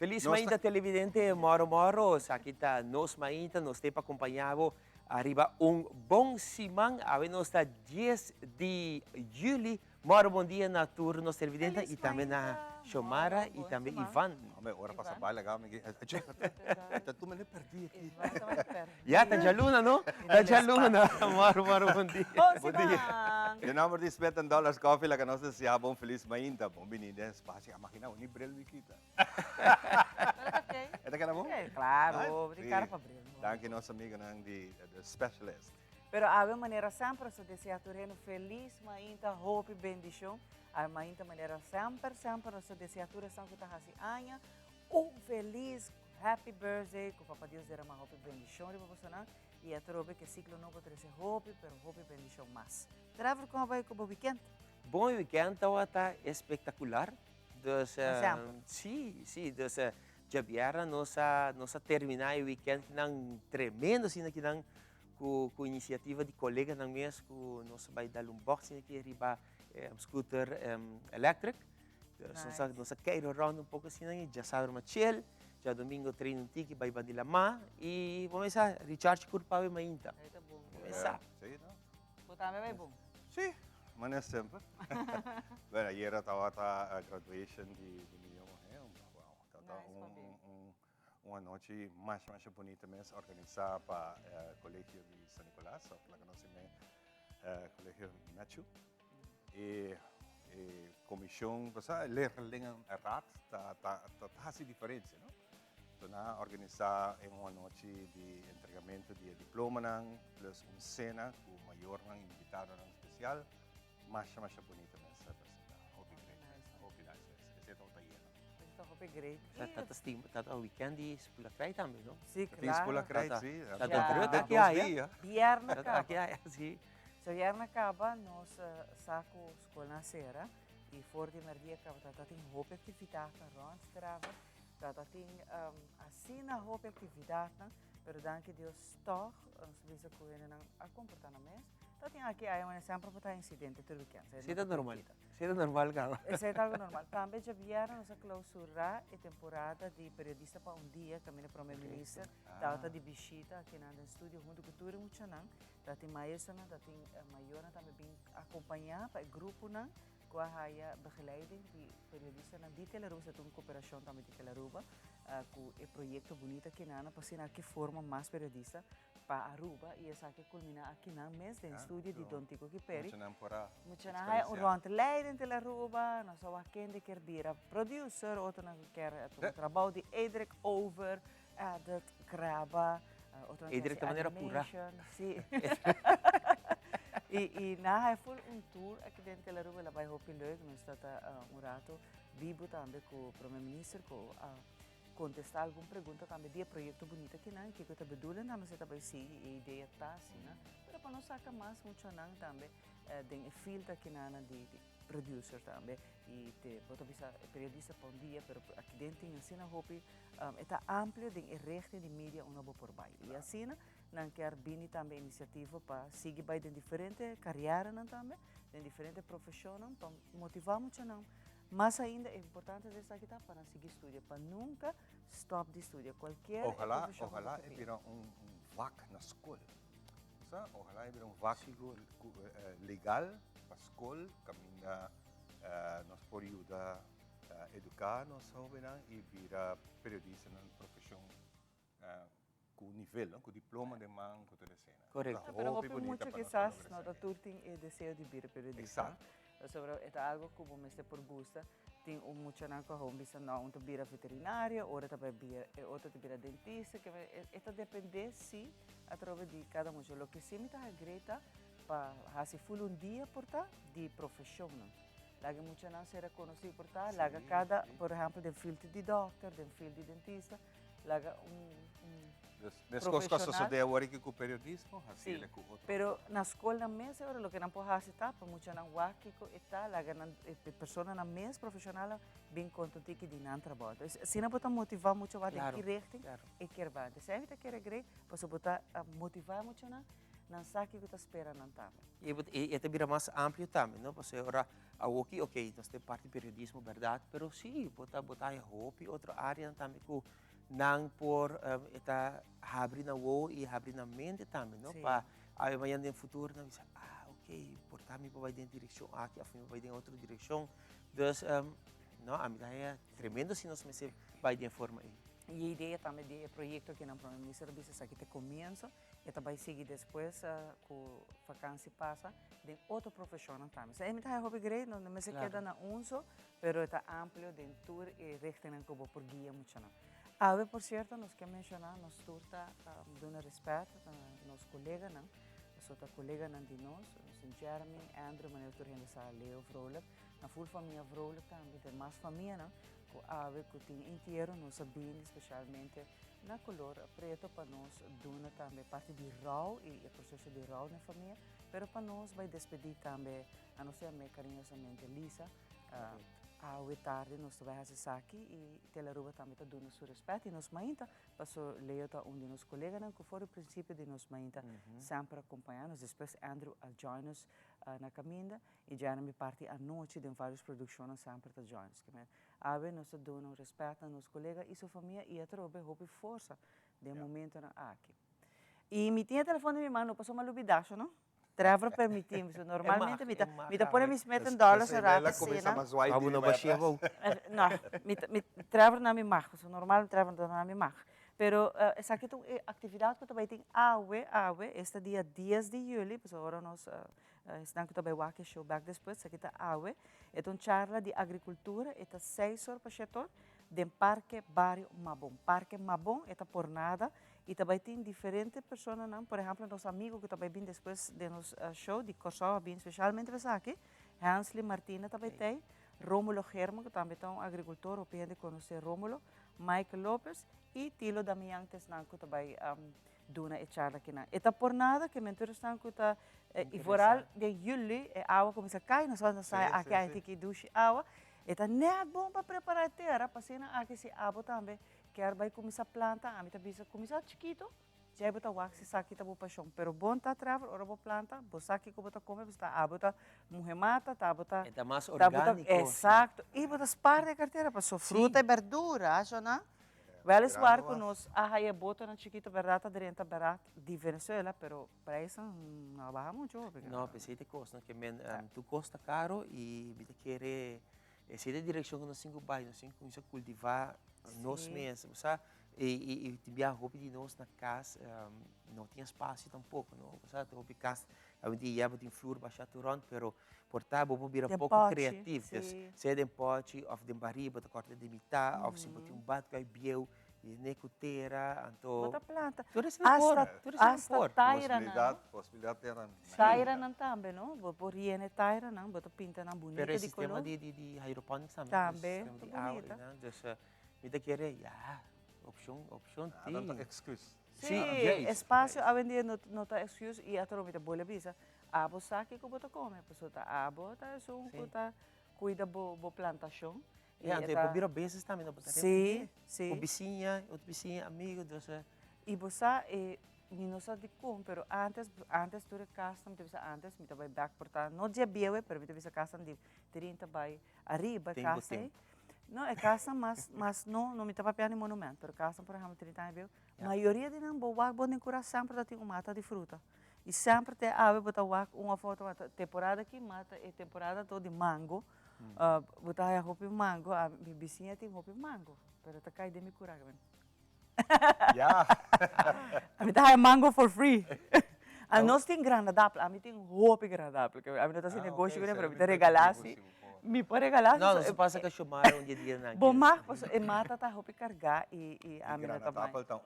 Feliz Nós mainda televidente Moro Moro, sa kita nos mainda, nos te acompanhava arriba bom simang, ave nos está 10 de julho, Moro bom dia na turno televidente Feliz e também na mainda, Xomara Moro, e bom também simang. Ivan. Homem, ora passa Ivan? baila cá, amigo. Tu me perdi aqui. Ivan também perto. Ya, tá de luna, no? Tá de luna, Moro bom dia. Bom Bom dia. simang. De number de $20 coffee, la que nós desejamos bom feliz mainda, bom menino, espaço, a máquina, o nível me quita. Ok. É daquela bom? É, claro, brincar para abrir. Danke nossa amiga de specialist. Pero a maneira sempre se deseja tureno feliz mainda, hope, bendição. A mainda maneira sempre se deseja tureno que tá assim, anha, feliz happy birthday, que o Papai Deus era uma hope bendição de você não. E a trobe que ciclo novo trazer hope, pero hope bendição mais. Travel como vai com o weekend? Bom weekend, tá espetacular. Dus, Sempre. sim, dus, já vieram nossa terminar o weekend que não tremendo, assim, que não com iniciativa de colega não mesmo, com nossa vai dar box aqui arriba scooter electric. Dus, nossa queiro round um pouco assim, já sabe uma chill, já domingo treino um tique, vai bandir lá e vamos a recharge curva para mainta. Aí tá bom. Começar. Sim, não? Botar vai bom. Sim, mas é sempre. Bem, ayer estava a graduation de minha mãe, uma noite mais bonita mesmo, organizada para o colégio de São Nicolás, para que nós temos colégio Matthew. E comissão, você ler a rat, tá assim diferente, não? Então, organizar uma noite de entregamento de diploma, plus uma cena com o maior invitado especial, mais bonita mesmo. Hope nice. Esse é o taller. Está hope great. Tá weekend de Spulacrai também, não? Sim, Tem escola claro. crazy, Tá Já. aqui aí. Viernes Aqui acaba. aí, sim. Se viernes acaba, nós saco escola na sera e for de merdia acaba, tá tem hope atividade na rond trava, tá tem assim na hope atividade, pero danke Deus toch, ons bisa ko yun a comportamento. Tá tem aqui aí uma sempre para incidente todo weekend. Seda normal. Seda normal, cara. Isso é algo normal. Também já vieram nossa clausura e temporada de periodista para dia, caminho para o meu ministro, data de bichita aqui no estúdio junto com tudo muito não. Tá tem maestra, tá tem maior também bem acompanhar para o grupo não. Com a begeleiding de periodista na die Teleruba, se tem cooperação também de Teleruba, com o projeto bonito aqui na para que forma mais periodista para Aruba e essa que culmina aqui na mês de estúdio de Don Tico Kiperi. Muito na rondleiding de Teleruba, nós só aqui de quer bira producer, outro não quer trabalho de Edric Over, dat grava, outro Edric de maneira pura. Sim. E na full tour aqui dentro da Teleruba, vai hopi leuk, nós está rato vivo também com o primeiro-ministro, com contestar alguma pergunta também de projeto bonito aqui não, que eu estou bedoelando, nós também sim, a ideia tá assim, né? Mas para nós sacar mais muito não também, tem filtro aqui na de producer também e te pode bisa periodista para dia, pero aqui dentro tem assim na hopi, está amplo de rechte de mídia uma boa por baixo e assim não quer bini também iniciativa para seguir by de diferente carreira não também, de diferente profissão para motivar muito não. Mas ainda é importante dessa aqui para seguir estudo, para nunca stop de estudar qualquer Ojalá vira vac na escola. Ojalá vira vac legal para a escola, caminha nos pode ajudar a educar nos jovens e vira periodista na profissão com nível, com diploma de mão, com toda a cena. Correto. Pero hope muito quizás no da turting e desejo de vir periodista. Exato. Sobre é algo que o mestre por busca tem muito na que home bisa não to bira veterinária, ora também bira outra to bira dentista, que é depende se através de cada um. O que se me tá greta para fazer full dia por tá de profissão. Lá que muito não será conhecido por tá, lá cada, por exemplo, de filtro de doctor, de filtro de dentista, lá Nesse caso, só deu agora que com o periodismo, assim ele com outro. Pero na escola mesmo, o que não pode fazer tá, para muito não waki está, lá que pessoa na mesma profissional bem contente que de não trabalho. Se não pode motivar muito a de que rechte e quer bande. Se evita querer grei, posso botar motivar muito não sabe o que está esperando também. E também mais amplo também, não? Porque agora, ok, nós temos parte de periodismo, verdade, mas sim, botar roupa e outra área também que não por está abrir na e abrir na mente também, não? Para amanhã no futuro, não dizer, ok, por também vai em direção aqui, a vai em outra direção, então, não, a minha é tremendo se nós me vai de forma aí. E a ideia também do projeto que não Primeiro-Ministro disse aqui te começa e vai seguir depois com a vacância passa de outra profissão também. Se a minha hobby grande não me se queda na só, mas está amplo de tour e richting que vou por guia muito não. Ave por certo, nós que mencionar, nós tour está dando respeito a nossos colegas não. Sota colega nan di nos, Jeremy, Andrew, maneira que organiza Leo Vrolijk, na full família Vrolijk também, tem mais família, não? Com ave que tem inteiro, nós sabemos, especialmente na color preto para nós, dona também parte de rau e o processo de rau na família, mas para nós vai despedir também a nossa amiga carinhosamente Lisa. A tarde nós vamos fazer aqui e Telaruba também está dando seu respeito e nós mainta passou Leo tá de nossos colegas que foi o princípio de nós mainta sempre acompanhando depois Andrew a join us na caminha e Jeremy parte à noite de várias produções sempre está join us que ave nós dando respeito a nossos colegas e sua família e a trobe hope força de momento na aqui e me tinha telefone de minha mãe não passou uma lubidaço não? Trevor permitimos, normalmente mi ta pone mis $100 a cena. Vamos na baixia, vou. Não, Trevor não me marca, normal Trevor não me marca. Pero essa aqui é atividade que também tem este dia 10 de julho, porque agora nós estamos que também vai show back depois, aqui está AUE, é uma charla de agricultura, é 6 horas para setor do Parque Barrio Mabon. Parque Mabon é por nada e também tem diferentes pessoas, não? Por exemplo, nossos amigos que também vêm depois de nos show de Kosovo, vêm especialmente para aqui, Hansli Martina também tem, Rómulo Germo, que também é um agricultor, ou pode conhecer Rómulo, Michael Lopes e Tilo Damian Tesnan, que também dona e charla aqui. É por nada que mentira estão que está e voral de julho, a água começa a cair, nós vamos sair aqui a gente que duche água. Então, não é bom para preparar a terra, para ser aqui se abo também, quer vai começar a plantar, a mim também começar chiquito, já botar wax e saque tá boa chão, pero bom tá trava, ora boa planta, boa saque que botar comer, está abo tá morrer mata, tá botar, é mais orgânico, exato, e botar parte da carteira para sua fruta e verdura, acho não? Veles war que nós a bota na chiquito verdade dentro barato de Venezuela, pero para isso não baja muito. Não, pensei que custa, que tu custa caro e me querer essa é a direção que nós temos que nós temos que cultivar nós mesmos, sabe? E também a roupa de nós na casa não tinha espaço tampouco, não, sabe? A roupa de casa, a gente ia tem flor baixar turante, pero portar vou vir um pouco criativo, se é de pote, ou de barriga, de corte de mitad, ou se botar bate que é biel e necuteira, então bota planta, hasta taira, possibilidade terá. Taira não também, não? Vou riene taira não, bota pinta na bonita de color. Pero sistema de hydroponics também, bonita. Então, me da querer, opção tem. Não tá excuse. Sim, espaço a vender não tá excuse e a troca boa visa. Abo saque que bota come, a pessoa tá abo tá só tá cuida bo plantação. E antes por vir vezes também não botar. Sim. O vizinha, outro vizinho, amigo, então. E você não sabe como, pero antes tu casa, me teve antes, me teve back portar, não dia biewe, pero me teve casa de 30 by arriba casa. Não é casa, mas não me tava piano monumento, pero casa por exemplo 30 anos, maioria de não boa bom curar sempre tem uma mata de fruta. E sempre tem ave botar uma foto temporada que mata e temporada toda de mango. Botar a roupa de mango, a minha vizinha tem roupa de mango, pero tá cai de me curar, Yeah. A mim tá mango for free. A nós tem granadapla, a mim tem roupa granadapla, a mim não tá sem negócio, para mim regalar me pode regalar. Não, não se passa que chamaram um dia na. Bom, mas e mata tá roupa carregar e a mim tá bem. Tá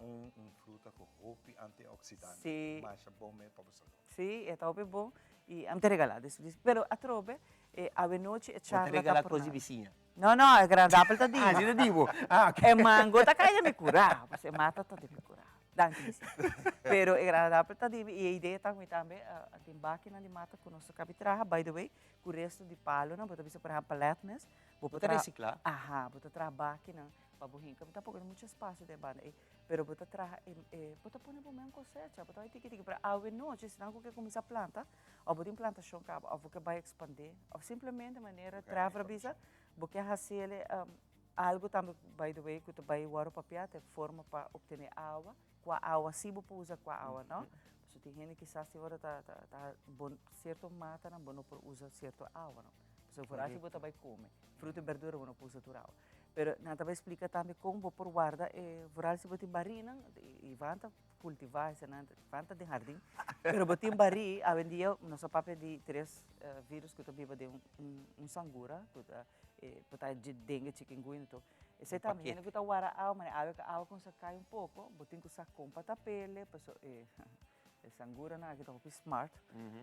fruta com roupa antioxidante. Sim. Mas é bom mesmo para você. Sim, é roupa bom e a mim te regalar. Pero a trobe a noite é charla. Te regalar coisa vizinha. Não, é granadapla tá divo. Ah, ainda divo. É mango tá caindo me curar, você mata tá de me curar. Danke. Pero é agradável também e a ideia também tem máquina de mata com nosso capitraha, by the way, com o resto de palo, não, bota bisa por exemplo paletnes, bota reciclar. Bota trabalhar, não, para buhinca, mas tampoco tem muito espaço de banda. Pero bota traja, bota pone por mesmo cosecha, bota vai tiki para a noite, senão que começa a planta, ou bota em plantação cabo, ou que vai expandir, ou simplesmente maneira trava bisa, porque ele algo também by the way que tu vai o papel tem forma para obter água, com a água se você usa com a água, não? So tem gente que sabe agora tá bom certo mata não bom por usar certo água, não? So por aí você vai comer, fruta e verdura você usa tua água. Pero nada vai explicar também como por guarda voral se você barina e vanta cultivar essa nada vanta de jardim. Pero você bari a vendia nosso papel de três vírus que tu viva de sangura, que tá de dengue, chikungunya então. Esse também ele que tá guarda água com cai pouco, botin com saco com patapele, pessoa sangura na kita hopi smart,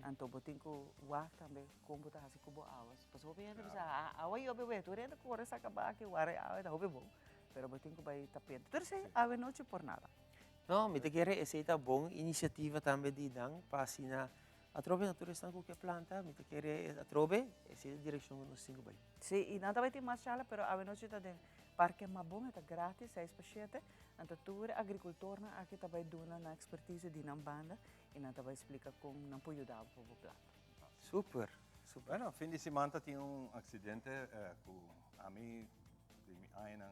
anto botin ko wa também como tá assim como água. Pessoa hopi ainda bisa água eu bebe, tu ainda corre saca baque, guarda água tá hopi bom. Pero botin ko vai tapente. Tu sei água noite por nada. Não, me te quer essa é bom iniciativa também de dan para assinar a trove natureza com que planta, me te quer a trove essa é a direção que nós temos bem. Sim, e nada vai ter mais chala, pero água noite tá dentro. Parque é bom, é grátis, é paciente. Então, tu é agricultor, aqui também dona na expertise de não banda e não vai explicar como não pode ajudar o povo planta. Super, super. Bueno, fim de semana tinha acidente com a mim, de minha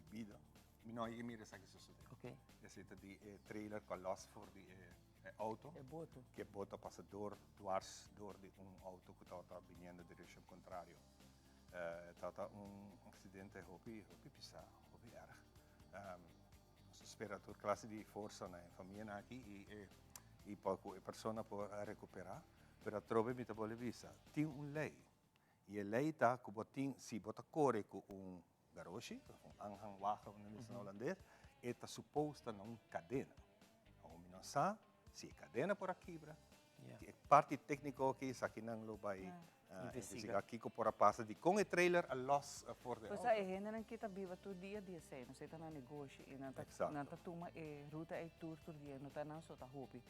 vida. Não ia me resa que sucedeu. Ok. Esse de trailer com los voor die auto. É boto. Que bota passador dwars door de auto que estava vindo na direção contrária. Tata acidente hopi pisa, hopi erg. Spera tur classe di forza na famiglia aqui e pouco a persona può recuperar, però trove mi tabole visa. Tem lei. E a lei tá que botin si bota corre com garoshi, anhang wagen na holandês, e tá suposta na cadena. O não sa, si cadena por aqui, bra. Parte técnico aqui, sa kinang lo by investigar aqui ko por a passa de com o trailer a loss for the. Pois é, gente não kita viva todo dia sei, não sei tá na negócio e não tá toma ruta e tour dia, não tá não só tá hobby.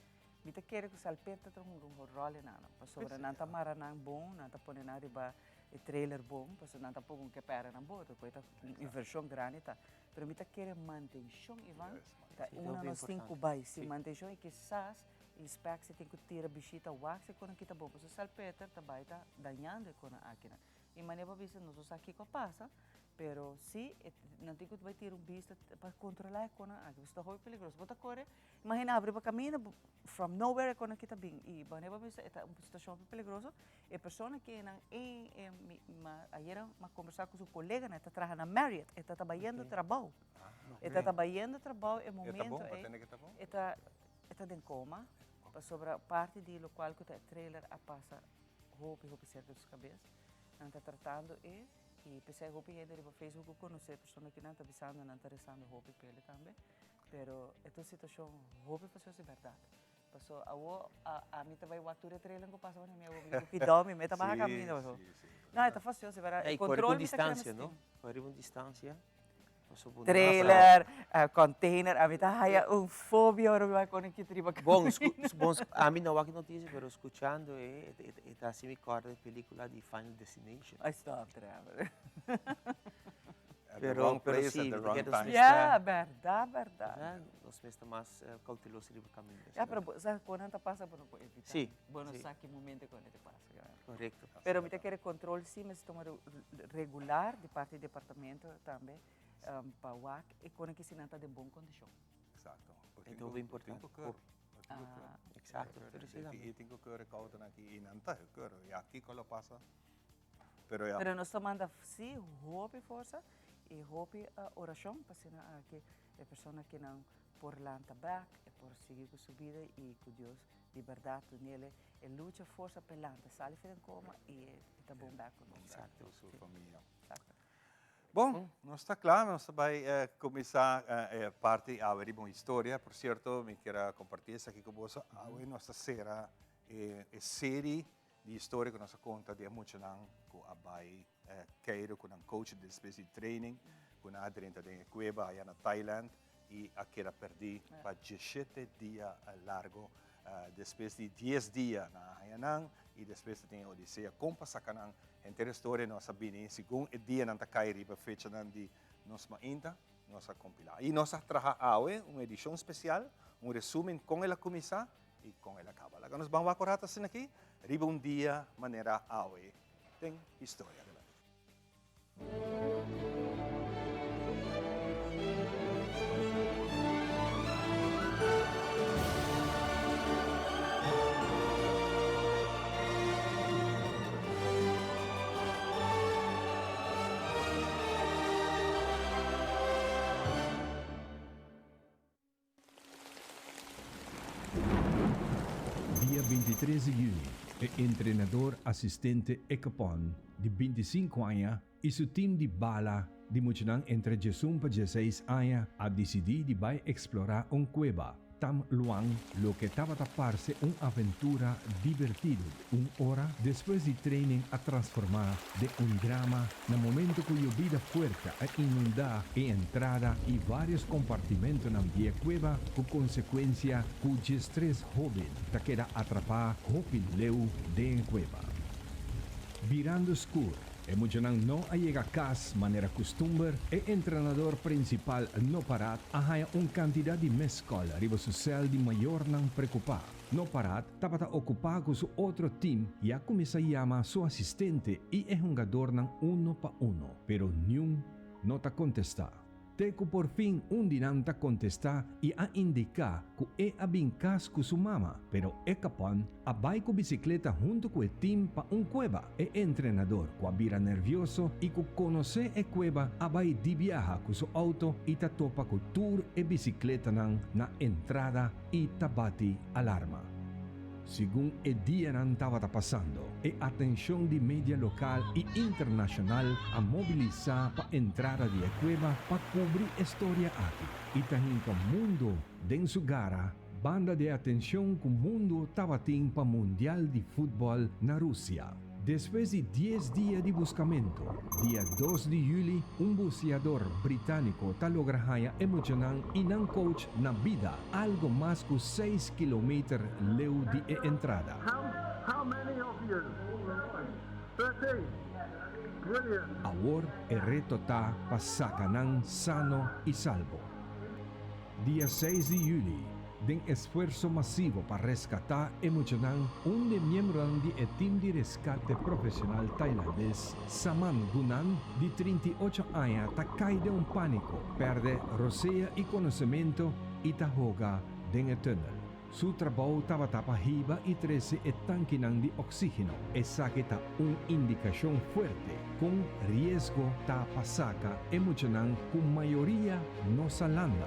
Me te quer que salpenta tá um role não, para sobre não tá maranang bom, não tá pone na riba e trailer bom, para não tá pouco que pera na boa, coisa inversão grande tá. Pero me te quer manutenção Ivan, tá uma nos 5 bai, se manutenção e que sas e specs tem que tirar bichita wax quando kita bom, porque salpeta também tá danhando com a máquina. E maneira para ver nós aqui que passa, pero se não tem que vai ter bicho para controlar com a máquina, isso é muito perigoso. Bota corre, imagina abrir para caminho from nowhere com a kita bem e maneira para ver é uma situação perigosa. E pessoa que não ayer ma conversar com seu colega, né, tá trabalhando na Marriott, está trabalhando trabalho, está trabalhando trabalho é momento está em coma. Sobre a parte do qual que o trailer a passa roupa cerca dos cabeças, não está tratando e pensei roupa ainda no Facebook conhecer pessoas que não está avisando, não está rezando roupa pele também, pero esta situação roupa passou de verdade. Passou a mim também o ator trailer que passa na minha roupa que dorme, me tá mais caminho. Não, está fácil, se verá. E corre com distância, não? Corre com distância. Trailer, container, a mim tá fobia agora vai com que triba. Bom, a mim não há notícia, mas escutando tá assim me corda de película de Final Destination. I stop travel. Pero sí, yeah, verdade. Nós mesmos mais cautelosos no caminho. Yeah, pero sabe quando tá passa por não evitar. Sim. Bueno, sabe que momento quando te passa. Correto. Pero me te quer controle sim, mas toma regular de parte do departamento também. Para o WAC e quando que se não está de boa condição. Exato. Então é importante. Exato. E tenho que recordar aqui e não está, e aqui quando passa. Pero nós tomamos sim, roupa força e roupa oração para que a pessoa que não por lanta back e por seguir com sua vida e com Deus liberdade nele e luta força pelanta, sai de coma e está bom back com nós. Exato, sua família. Exato. Bom, nós está claro, nós vai começar a parte a ver uma história. Por certo, me quero compartilhar isso aqui com você. Hoje nossa série de história que nós conta de muito não com a bai queiro com um coach de espécie de training com a adrenta de Cueva aí na Thailand e aquela perdi para 17 dias largo depois de 10 dias na Hainan e depois tem a Odisseia. Como passa canang inteira história nossa bem segundo o dia não tá cair para fecha não de nós ainda nós compilar. E nós trabalhamos hoje uma edição especial, um resumo com ela começar e com ela acabar. Agora nós vamos acordar assim aqui, riba um dia, maneira hoje, tem história. Dia 23 de julho, o treinador assistente Ekapon, de 25 anos, e seu time de bala de Muchinang entre 18 e 16 anos, a decidir de vai explorar cueva. Tam Luang, lo que estava a taparse aventura divertido. Hora depois de training a transformar de drama no momento cuya vida fuerte a inundar e entrada e vários compartimentos na via cueva, com consequência cujos 3 jóvenes te queda atrapar Hopi Leu de cueva. Virando escuro, Emocionang não llega a casa maneira costumbre, o treinador principal no parat há quantidade de mescol arriba social de maior não preocupar. No parat estava ocupado com seu outro time e a começa a chamar seu assistente e é jogador não 1 para 1, pero nenhum não está contestar. Teco por fim dinanta contestar e a indicar que é a bincas com sua mama, pero é capaz a vai com bicicleta junto com o time para cueva. O treinador que vira nervioso e que conhece a cueva a vai de viaja com seu auto e ta topa com tour e bicicleta na entrada e ta bate alarma. Segundo o dia não estava passando, a atenção de mídia local e internacional a mobilizar para a entrada de cueva para cobrir a história aqui. E também para o mundo, dentro sua gara, banda de atenção que o mundo estava tendo para o Mundial de Futebol na Rússia. Depois de 10 dias de buscamento, dia 2 de julho, buceador britânico está logrando emocionar e não coach na vida algo mais que 6 km leu de entrada. How many of you? 13. Brilliant. Agora, o reto está para sacanan sano e salvo. Dia 6 de julho, de esfuerzo masivo para rescatar emocional de miembros del team de rescate profesional tailandés, Saman Gunan, de 38 años, cae de pánico, perde rosea y conocimiento y joga en el túnel. Su trabajo estaba riba y 13 tanque de oxígeno. Esa que está una indicación fuerte, con riesgo de pasaca emocional con mayoría no salanda.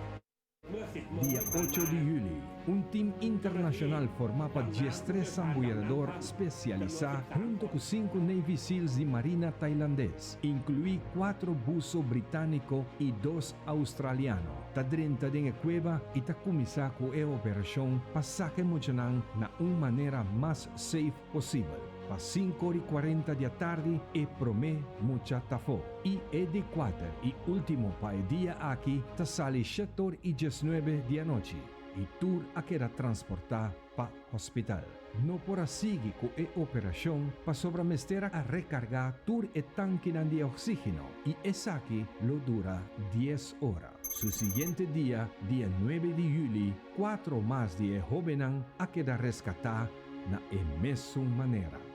Dia 8 de julho, team internacional formado por 13 ambullador especializado junto con 5 Navy SEALs de Marina tailandês, inclui 4 buzos britânicos e 2 australianos. Está dentro da cueva e está começando com a operação para sacar emocional na maneira mais safe possível. Para 5:40 da tarde e promete muita tafo. E é de 4 e último para o dia aqui, está sale 7:19 da noite. E tour a queda transportar para o hospital. No por seguir com a operação para sobremester a recargar tour e tanque de oxígeno. E essa aqui lo dura 10 horas. Su siguiente dia, dia 9 de julho, 4 mais de jóvenes a quedar rescatar na mesma maneira.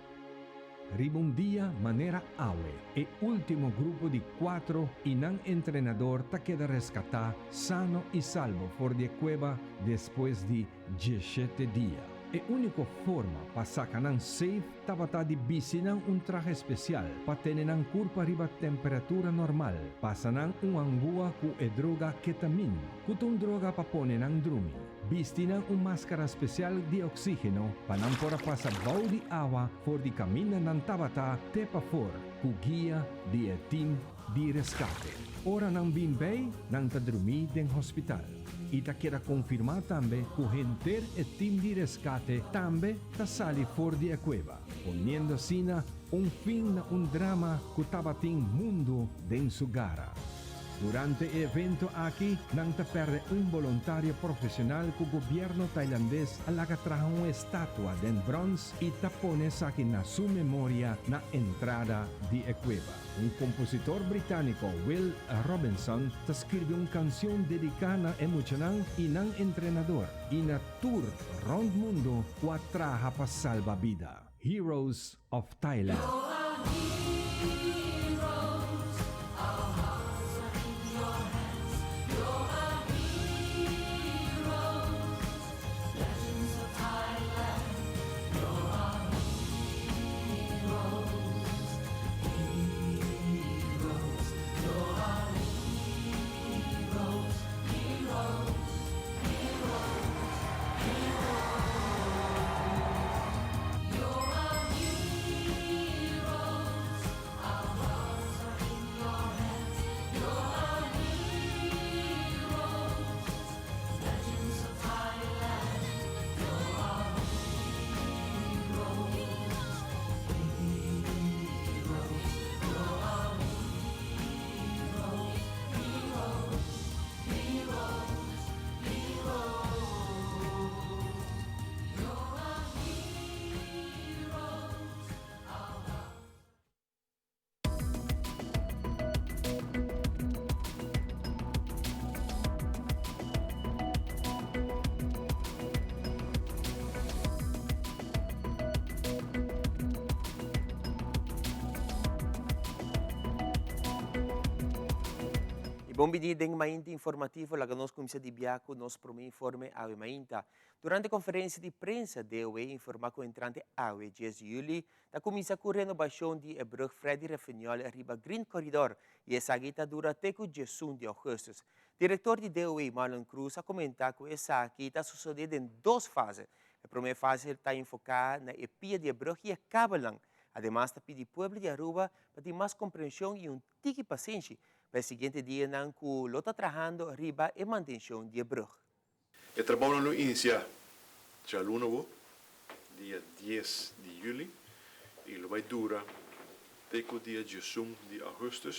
Ribundia maneira awe, e último grupo de 4 e não treinador ta queda rescatar sano e salvo por de cueva depois de 17 dias. A única forma para sacar safe estava de bicinar traje especial para ter curva riba temperatura normal, passar angua com a droga ketamine, com droga para poner drumi. Vestir máscara especial de oxígeno para não por passar bau de água for de caminho não tabata tepa for com guia de team de resgate. Ora não bem bem, não ta dormir no hospital. E ta queda confirmar também que o gente e team de resgate também ta sali for de cueva, ponendo assim fim na drama que estava tem mundo dentro sua gara. Durante el evento aquí, nang te perde un voluntario profesional cu gobierno tailandés a la que trajo una estatua de bronce y tapones aquí na su memoria na entrada de cueva. Un compositor británico, Will Robinson, te escribió una canción dedicada emocional y nan entrenador y na tour round mundo cuatraja pa salva vida. Heroes of Thailand. Bom dia, deng mainta informativo, lá nós comissão de Biaco, nós promete informe ao mainta. Durante a conferência de prensa, DOE informa que o entrante AUE, 10 de julho, da comissão com renovação de Brug Freddy Rafinhol arriba Green Corridor e essa guita dura até o 11 de agosto. Diretor de DOE, Marlon Cruz, a comentar que essa guita está sucedendo em duas fases. A primeira fase está enfocada na epia de Brug e a Cabalang. Ademais, está pedindo ao povo de Aruba para ter mais compreensão e tique paciência. Para o seguinte dia, não está trabalhando arriba e manutenção de Brug. O trabalho não inicia já lunes, dia 10 de julho, e vai durar até o dia 11 de agosto,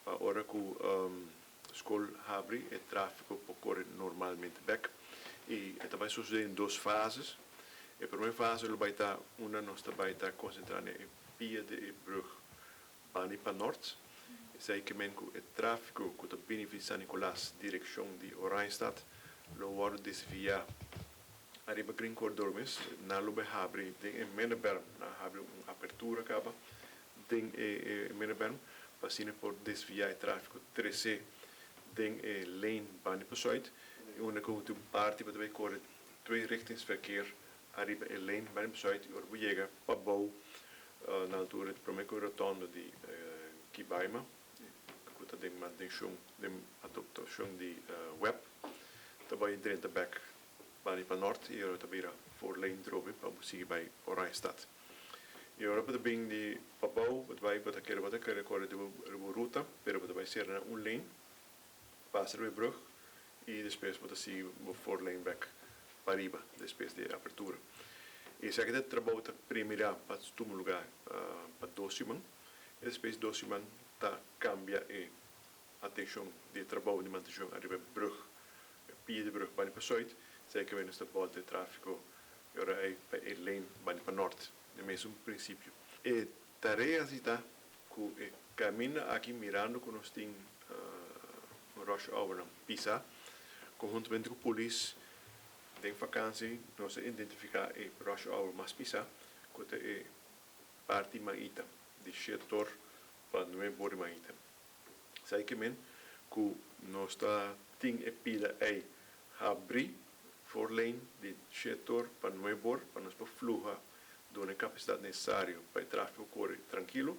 para a hora que a escola abre e o tráfego pode correr normalmente back. E vai suceder em duas fases. A primeira fase vai estar concentrada na pia de Brug Bani para norte. Sei que o tráfego que está vindo de San Nicolás, direção de Oranjestad, lo vai desviar arriba Green Corridor, na lube abre, tem em Menneberm, na abre uma abertura acaba, tem em Menneberm, passando por desviar o tráfego 13, tem lane Bani Pessoit, e uma parte para correr dois richtingsverkeer arriba a lane Bani Pessoit, e orbu chega para Bou, na altura de Promeco Rotondo de Kibaima, de manutenção, de adaptação de web, também dentro da back para norte e agora também voor lane drobe para seguir para Oranjestad. E agora para bem de Papau, vai para aquele corre de ruta, pero vai ser lane, passa o Brug e depois para seguir for lane back para riba, depois de abertura. E se aquele trabalho está primeiro para um lugar para 2 semanas, e depois 2 semanas cambia a atenção de trabalho de manutenção arriba Brug, pia de Brug para Pessoit, sei que vem nesta volta de tráfego agora é para a lane para norte, no mesmo princípio. E tarefa está que caminha aqui mirando que nós temos rush hour na Pisa, conjuntamente com a polícia, tem vacância, nós identificar o rush hour mais Pisa, que é parte maíta, de setor para não é bom maíta. Sei que nós temos a pila a abrir for lane de setor para não é bom, para nós fluir dona capacidade necessária para o tráfego correr tranquilo.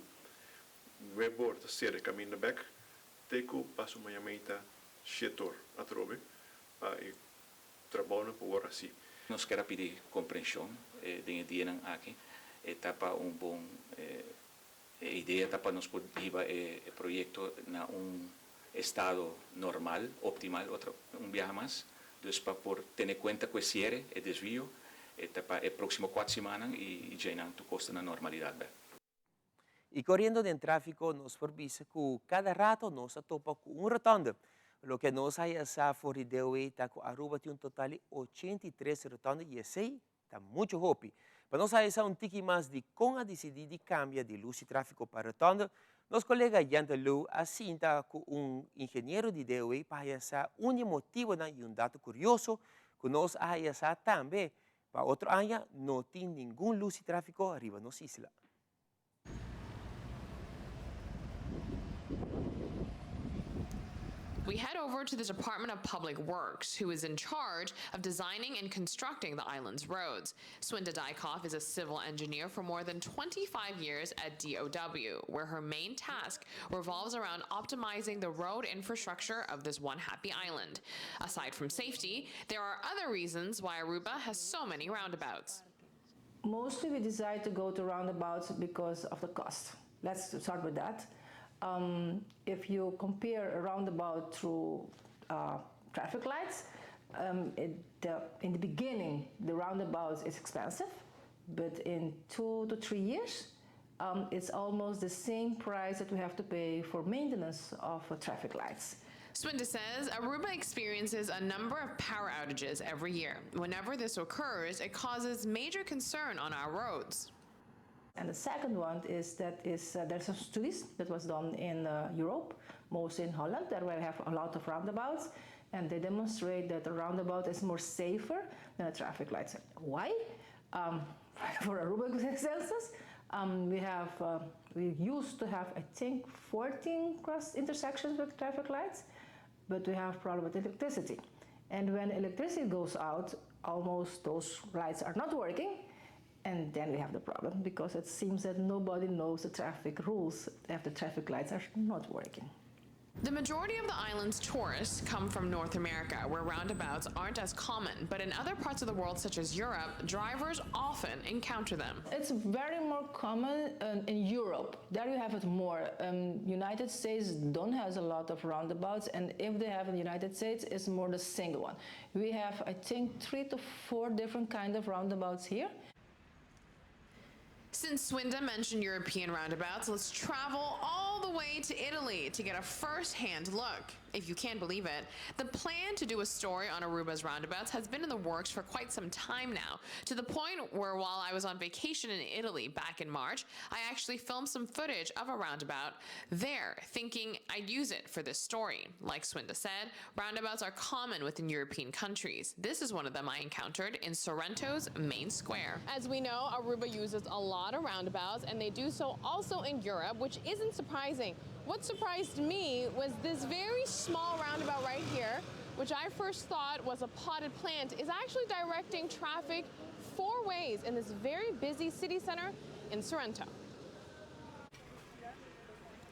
Não é bom ser caminho back, teco passo uma maíta setor a trobe para trabalho para hora assim. Nós queremos pedir compreensão de dia aqui, etapa bom ideia para nós poder o projeto na estado normal, optimal, viaje mais, então para por ter em conta que cierre e desvio, para próximo 4 semanas e já não tu costa na normalidade. E corriendo del tráfico nos forbise que cada rato nos topa con un rotonda, lo que nos haya sa fuori de hoy ta que Aruba tiene un total de 83 rotondas y ese está mucho hopi. Para nos haya sa un tiki más de con a decidir de cambia de luz y tráfico para rotonda, nos colega Yanta Lu asinta com ingeniero de DOE para haya sa un motivo y un dato curioso que nos haya sa también para otro año no tiene ningún luz y tráfico arriba nos isla. We head over to the Department of Public Works, who is in charge of designing and constructing the island's roads. Swinda Dykhoff is a civil engineer for more than 25 years at DOW, where her main task revolves around optimizing the road infrastructure of this one happy island. Aside from safety, there are other reasons why Aruba has so many roundabouts. Mostly we decide to go to roundabouts because of the cost. Let's start with that. If you compare a roundabout through traffic lights, in the beginning, the roundabout is expensive, but in 2 to 3 years, it's almost the same price that we have to pay for maintenance of traffic lights. Swinda says Aruba experiences a number of power outages every year. Whenever this occurs, it causes major concern on our roads. And the second one is that there's some studies that was done in Europe, mostly in Holland, that we have a lot of roundabouts, and they demonstrate that a roundabout is more safer than a traffic light. Why? For Aruba census, we used to have, I think, 14 cross intersections with traffic lights, but we have problem with electricity. And when electricity goes out, almost those lights are not working. And then we have the problem because it seems that nobody knows the traffic rules if the traffic lights are not working. The majority of the island's tourists come from North America, where roundabouts aren't as common, but in other parts of the world, such as Europe, drivers often encounter them. It's very more common in Europe. There you have it more. United States don't have a lot of roundabouts, and if they have in the United States, it's more the single one. We have, I think, 3 to 4 different kinds of roundabouts here. Since Swinda mentioned European roundabouts, let's travel all the way to Italy to get a first-hand look. If you can't believe it, the plan to do a story on Aruba's roundabouts has been in the works for quite some time now, to the point where while I was on vacation in Italy back in March, I actually filmed some footage of a roundabout there, thinking I'd use it for this story. Like Swinda said, roundabouts are common within European countries. This is one of them I encountered in Sorrento's main square. As we know, Aruba uses a lot of roundabouts, and they do so also in Europe, which isn't surprising. What surprised me was this very small roundabout right here, which I first thought was a potted plant, is actually directing traffic 4 ways in this very busy city center in Sorrento.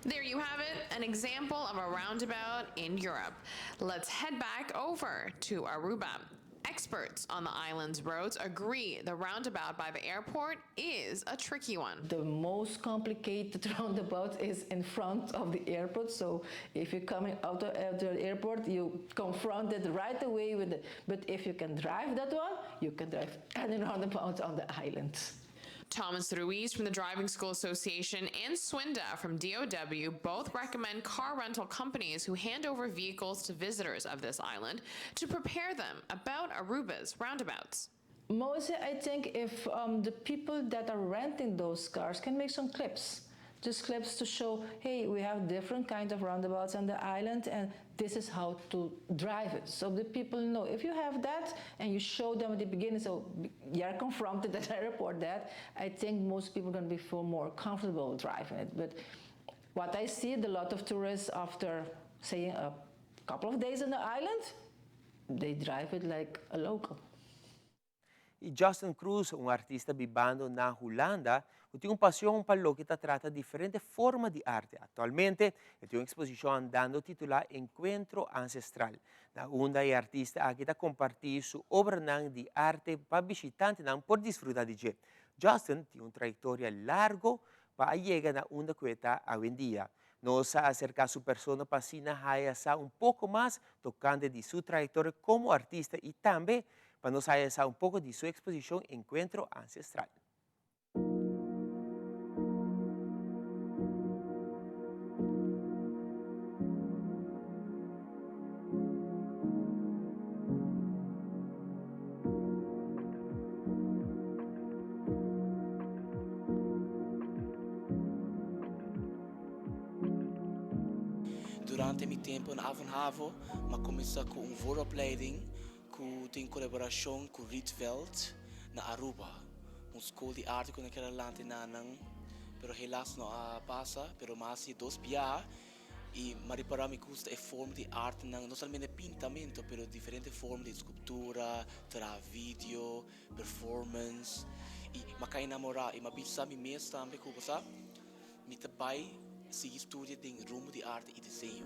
There you have it, an example of a roundabout in Europe. Let's head back over to Aruba. Experts on the island's roads agree the roundabout by the airport is a tricky one. The most complicated roundabout is in front of the airport, so if you're coming out of the airport, you confront it right away with it. But if you can drive that one, you can drive any roundabout on the island. Thomas Ruiz from the Driving School Association and Swinda from DOW both recommend car rental companies who hand over vehicles to visitors of this island to prepare them about Aruba's roundabouts. Mostly, I think if the people that are renting those cars can make some clips. Just clips to show, hey, we have different kinds of roundabouts on the island, and this is how to drive it. So the people know. If you have that and you show them at the beginning, so you're confronted at the airport that, I think most people are going to feel more comfortable driving it. But what I see, a lot of tourists, after, say, a couple of days on the island, they drive it like a local. E Justin Cruz, um artista bibando na Holanda, tem uma paixão para o que trata diferentes formas de arte. Atualmente, ele tem uma exposição andando titulada Encontro Ancestral. Na onda, o artista aqui está compartilhando sua obra de arte para visitantes por desfrutar de ela. Justin tem uma trajetória larga para chegar na onda que está hoje em dia. Nos acerca a sua persona para sinalizar pouco mais tocando de sua trajetória como artista e também para nos ayudar pouco de sua exposição Encontro Ancestral. durante meu tempo na Avonhavo, mas comecei com vooropleiding, em colaboração com Rietveld na Aruba, escola de arte com aquela lante nanang, pero helaas não passa, pero mais de 2 piá e para mim custa é forma de arte não somente pintamento, pero diferente forma de escultura, vídeo, performance e makai namorar e mabisa mi mês também com você, me também se estuda em rumo de arte e desenho.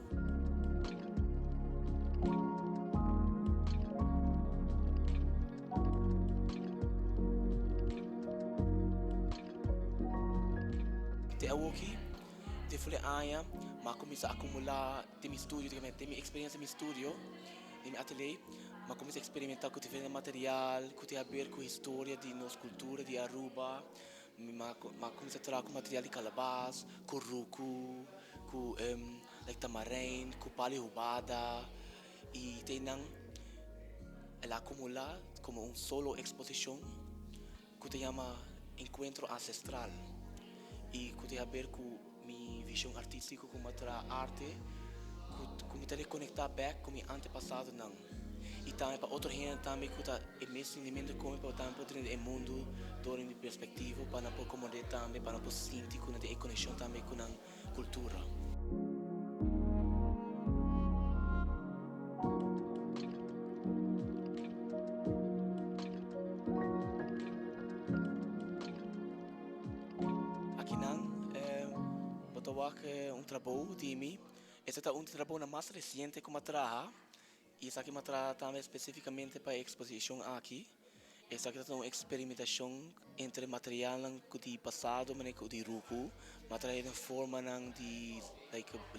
Aqui, te falei aia, mas comecei a acumular de meu estúdio, de minha experiência no meu estúdio, no meu ateliê, mas comecei a experimentar com diferente material, com tem a ver com a história de nossa cultura de Aruba, mas comecei a trabalhar com material de calabaz, com rucu, com tamarain, com palihubada, e tem ela acumular como solo exposição que se chama Encontro Ancestral. E que tem a ver com minha visão artística, com a arte, com me reconectar back com meu antepassado não. E também para outra gente também que está imerso em mente como para também poder o mundo door in perspectief para não acomodar também para não sentir com a conexão também com a cultura. Trabalho de mim, esse é trabalho mais recente que eu trabalho e isso aqui eu trabalho também especificamente para a exposição aqui. Essa aqui é uma experimentação entre material de passado e de rucu, material em forma de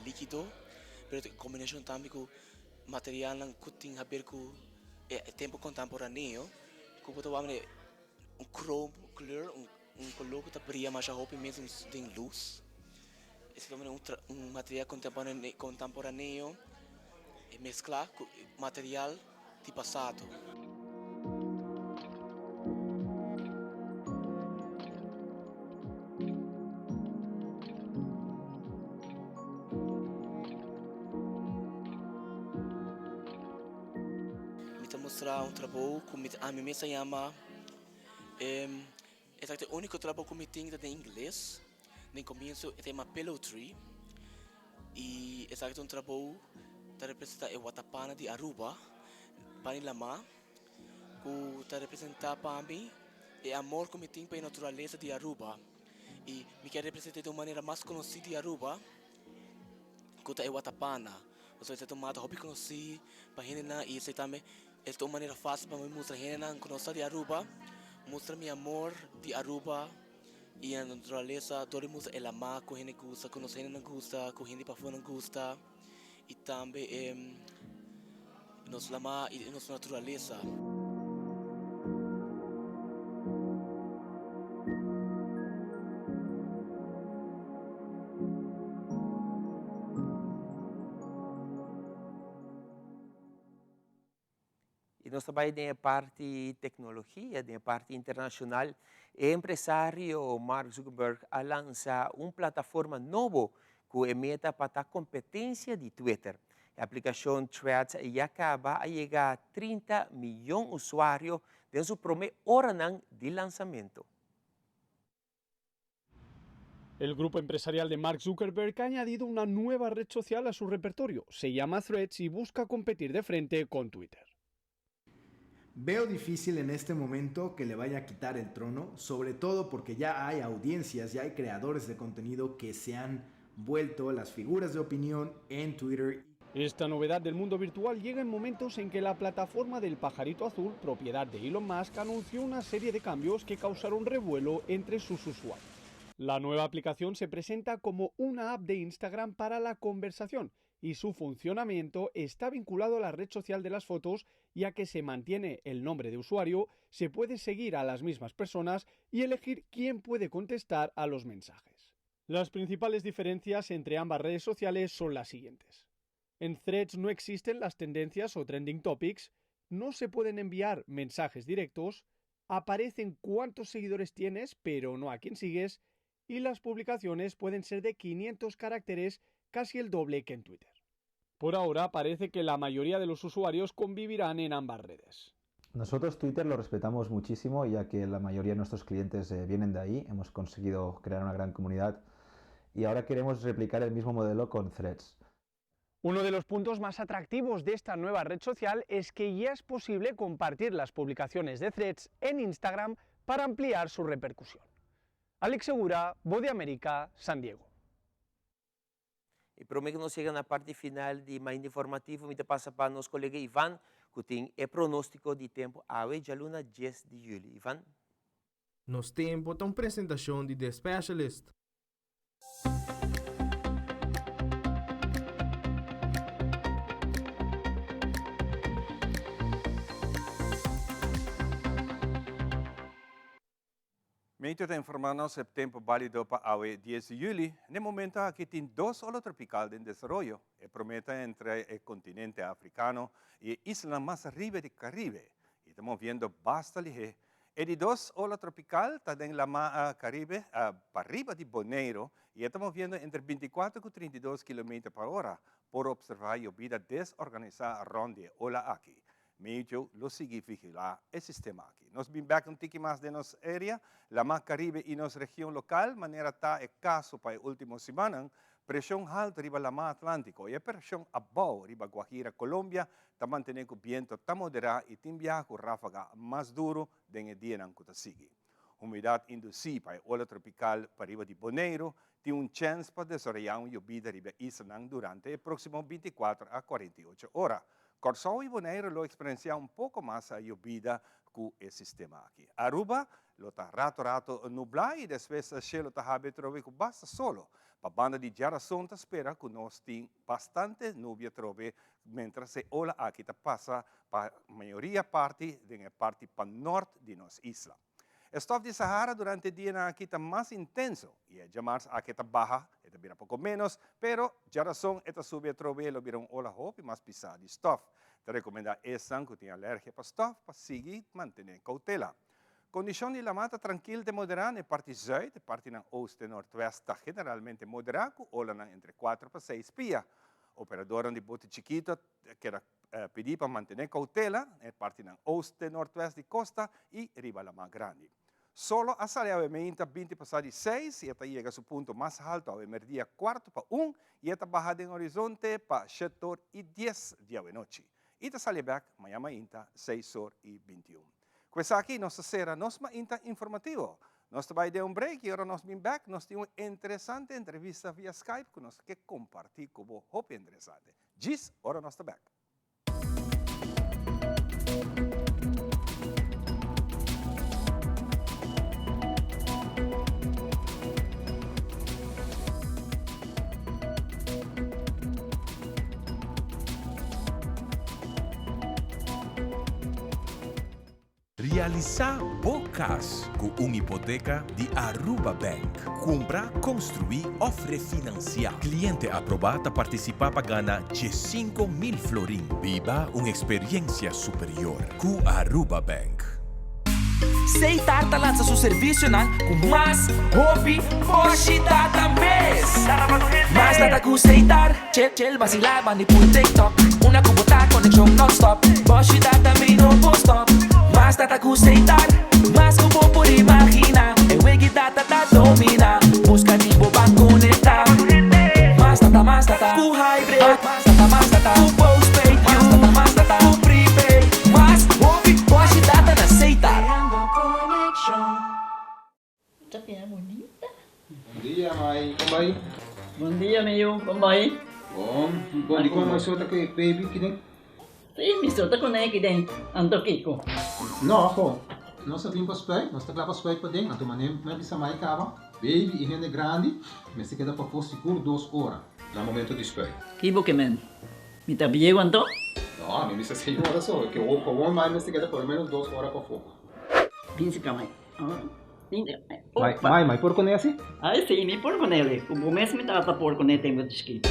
líquido, mas combinação também com material que tem a ver com o tempo contemporâneo, que eu trabalho chrome color, color que brilha mais a roupa mesmo tem luz. Esse é material contemporâneo e mesclar com material de passado. Me está mostrar trabalho que a mim se chama esse é o único trabalho que me tem em inglês. No começo é uma pillow tree e esse é trabalho que representa o Watapana de Aruba, Panilama, que representa para mim o amor que me tem para a natureza de Aruba e me quer representar de uma maneira mais conhecida de Aruba, que é o Watapana. Ou seja, é uma hobby conhecida para a gente e isso também é uma maneira fácil para mostrar a gente conhecer de Aruba, mostrar meu amor de Aruba. E a natureza, todo mundo é amar com a gente gosta, com a gente não gosta, com a gente para fora não gosta. E também nos amar e nossa natureza. E nós também tem a parte tecnologia, tem a parte internacional. O empresário Mark Zuckerberg a lançar uma plataforma nova que é meta para a competência de Twitter. A aplicação Threads já acaba a chegar a 30 milhões de usuários desde o primeiro hora de lançamento. El grupo empresarial de Mark Zuckerberg ha añadido una nueva red social a su repertorio. Se llama Threads y busca competir de frente con Twitter. Veo difícil en este momento que le vaya a quitar el trono, sobre todo porque ya hay audiencias, ya hay creadores de contenido que se han vuelto las figuras de opinión en Twitter. Esta novedad del mundo virtual llega en momentos en que la plataforma del pajarito azul, propiedad de Elon Musk, anunció una serie de cambios que causaron revuelo entre sus usuarios. La nueva aplicación se presenta como una app de Instagram para la conversación y su funcionamiento está vinculado a la red social de las fotos, ya que se mantiene el nombre de usuario, se puede seguir a las mismas personas y elegir quién puede contestar a los mensajes. Las principales diferencias entre ambas redes sociales son las siguientes. En Threads no existen las tendencias o trending topics, no se pueden enviar mensajes directos, aparecen cuántos seguidores tienes pero no a quién sigues, y las publicaciones pueden ser de 500 caracteres, casi el doble que en Twitter. Por ahora parece que la mayoría de los usuarios convivirán en ambas redes. Nosotros Twitter lo respetamos muchísimo, ya que la mayoría de nuestros clientes vienen de ahí. Hemos conseguido crear una gran comunidad y ahora queremos replicar el mismo modelo con Threads. Uno de los puntos más atractivos de esta nueva red social es que ya es posible compartir las publicaciones de Threads en Instagram para ampliar su repercusión. Alex Segura, Voz de América, San Diego. E para que nós chegamos na parte final de mais informativo, me passa para nosso colega Ivan, que tem o pronóstico de tempo awe de luna 10 de julho. Ivan? Nos tempo tem apresentação de The Specialist. Meio está informando o tempo válido para o 10 de julho. No momento aqui tem 2 olas tropicais em desenvolvimento. E promete entre o continente africano e a isla mais arriba do Caribe. E estamos vendo bastante. E de 2 olas tropicais está em la Caribe para arriba de Bonaire. E estamos vendo entre 24 e 32 km por hora. Por observar a vida desorganizada ronda ola aqui. Meio lo sigue vigilar o sistema aqui. Nós vimos back um pouco mais de nossa área, la Mar Caribe e nossa região local, maneira está o caso para a última semana, pressão alta riba la Mar Atlântico e a pressão abaixo riba Guajira, Colômbia, está mantendo o vento tá moderado e tem viagem com ráfaga mais duro do dia que está seguindo. Umidade induzida para a ola tropical para riba de Bonaire, tem chance para desorientar uma lluvia riba Isla durante os próximos 24 a 48 horas. Corsão e Bonaire lo experienciar pouco mais a lluvia com o sistema aqui. Aruba lo está rato nublado e depois o cielo está habituado com basta solo. Para a banda de Jarason espera que nós tem bastante nuvem trove, mientras a ola aqui passa para a maioria parte da parte para norte de nossa isla. O estado de Sahara durante o dia aqui está mais intenso e a março aqui está baixa, está vira pouco menos, pero Jarason está sube trove, lo vira ola hope mais pisada de stof. Te recomenda essa que tem alergia para stof, para seguir manter cautela. Condição de la mata tranquila de moderada na parte zuid, na parte na oosten e noordwest está generalmente moderada, com ola entre 4 para 6 pia. Operador de bote chiquito quer pedir para manter cautela, na parte na oosten e noordwest de costa e riba la mar grande. Solo a salir aumenta 20 para 6 e esta chega a seu ponto mais alto ao meio-dia 4 para 1 e esta bajada em horizonte para 7 e 10 de noite. E esta sale back amanhã inta 6 e 21. Questa aqui nossa será nossa inta informativo. Nós vai dar break e agora nós vamos back. Nós temos uma interessante entrevista via Skype que nós quer compartilhar com você. Hope interessante. Diz, agora nós estamos back. Realizar bocas com uma hipoteca de Aruba Bank. Compra, construir ou refinanciar. Cliente aprovado participa para ganhar de 5.000 florin. Viva uma experiência superior com Aruba Bank. Seitar lança seu serviço com mais hobby hoje data mês. Mais nada com Seitar, chill vacilar, manipula TikTok. Uma cubota conexão non-stop. Hoje data me não vou stop. Mais data com Seitar, mais que vou por imaginar. Eu é que data domina, busca de boba conectar. Mais data com hybrid, mais data com postpaid, mais data com prepaid. Mais hobby hoje data na Seitar. Bom dia, mãe. Como vai? Bom dia, meu. Como vai? Bom. Bom, di ko magsota kay baby kini. Sim, misota ko na ikiden. Anto kiko. No, ako. Nós sabemos para spray, nós temos para spray para dentro. Então, manem, mas bisa mai kaba. Baby, e rende grande, mas se queda para for seguro 2 horas. No momento de spray. Kibo que men. Mi tabiego anto? No, a mim bisa 6 horas só. Que o com mais, mas se queda por menos 2 horas para for. Pinse kamay. May porco nesse? Ay, sí, mi porco nele. Como mes me trata porco nele, tengo descrito.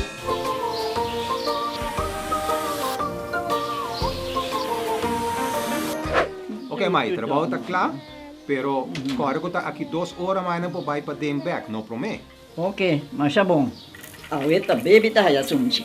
Ok, Mai, trabalho está claro, pero agora que está aqui 2 horas mais não pode para dem back, não promete. Ok, mas é bom. A ueta baby tá aí assunto.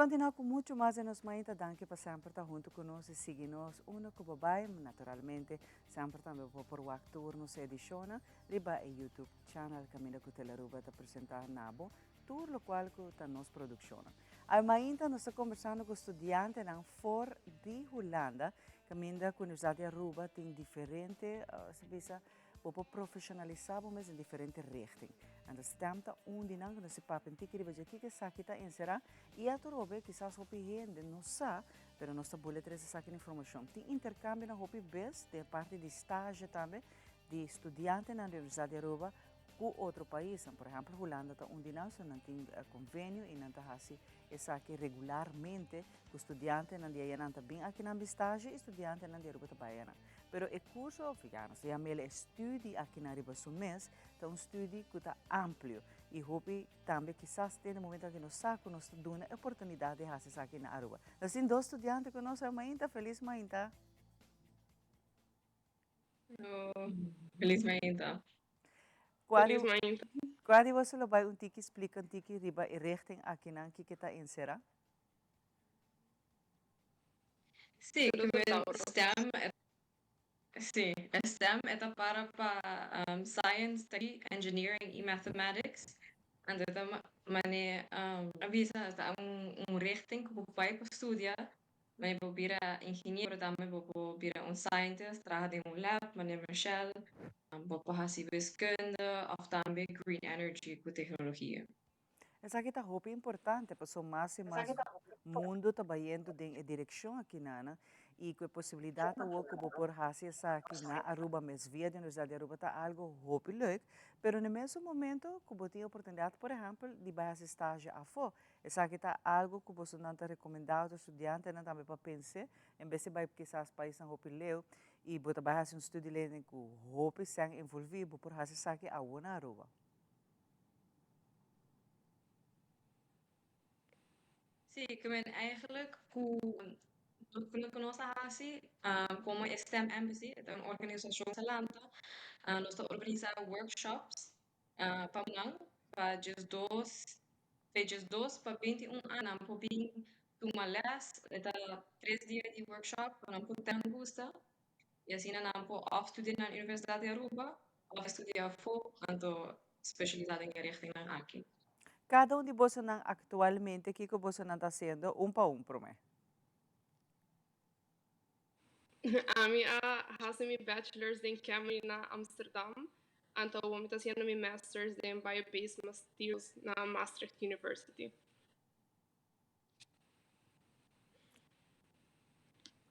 continuar com muito mais em nos mainta, danke para sempre estar junto conosco e seguir-nos. Uma que babai, naturalmente, sempre também vou por o actor nos ediciona, riba e YouTube channel Caminho com Teleruba te apresentar nabo, tudo o qual que está nos produziona. A mainta nós está conversando com estudiantes na for de Holanda, caminho com a Universidade de Aruba tem diferente, se bisa, vou profissionalizar mas em diferentes richtingen. En dat stemt onde não que se papo que riba já que sabe tá encerrar e a trobe que só hopi gente não sabe, pero nós tabule três saque informação. Tem intercâmbio na hopi bes de parte de estágio também de estudante na Universidade de Aruba com outro país, por exemplo, Holanda tá onde não se não tem convênio e não tá assim essa aqui regularmente o estudante não dia não tá bem aqui na estágio estudante não dia Aruba tá baiana. Pero o curso, figuramos, se chama estudo aqui na Aruba um mês, é um estudo que está amplo e hope também quizás tem no momento que nós saco nós damos a oportunidade de fazer isso aqui na Aruba. Nós temos dois estudantes que nós ainda feliz ainda. Feliz ainda. Quando você vai tiki explica tiki riba e richting aqui na que está insera? Sim, STEM Sim, STEM é para Science, Engineering e Mathematics. Então, avisa richting que vai para estudar, mas vou virar engenheiro também, vou virar scientist, trabalhar em lab, maneira Michelle, vou fazer wiskunde, of também green energy com tecnologia. Essa aqui está muito importante, porque mais e mais mundo está indo em direção aqui na e com a possibilidade de eu por fazer isso aqui na Aruba, mas via da Universidade de Aruba está algo muito legal, mas no mesmo momento que eu tenho a oportunidade, por exemplo, de fazer estágio a fora, isso aqui está algo que você não está recomendado aos estudantes, não também para pensar, em vez de vai quizás país não muito legal e você vai fazer estudo de que muito se envolvido por fazer isso aqui a na Aruba. Sim, que eigenlijk que nós fazemos como STEM Embassy, é uma organização excelente, nós organizamos workshops para dias 2 para 21 anos, para vir uma les, 3 dias de workshop, para não poder gusta, e assim não pode estudar na Universidade de Aruba, ou estudar fora, então especializado em richting aqui. Cada de vocês atualmente, o que você está fazendo, para para mim? A minha faço meu bachelor's em Cameron na Amsterdam, então eu estou fazendo meu master's em Biobased Materials na Maastricht University.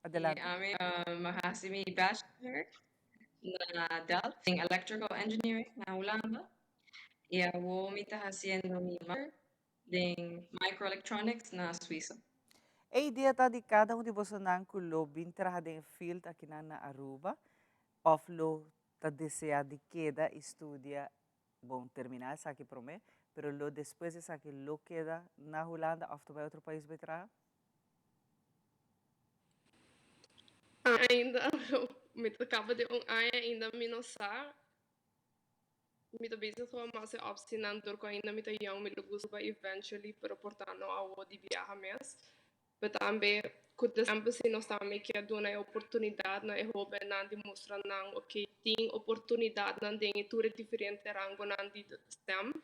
Adelante. Eu faço meu bachelor na Delft em Electrical Engineering na Holanda. E eu vou estar fazendo meu master em Microelectronics na Suíça. A ideia está de cada de vocês não que lo bin trabalhar em field aqui na Aruba, ou lo está desejar de queda estudia, bom terminar isso aqui para mim, pero lo depois isso aqui lo queda na Holanda ou vai outro país vai trabalhar? Ainda me acaba de ainda me não sabe. Mita bisa sua masa obstinando com ainda mita yang me lugus vai eventually pero portanto ao de viajar mes. Mas também quando sempre se nós também que a dona oportunidade na erro não demonstra não ok tem oportunidade não tem tudo diferente rango não de STEM.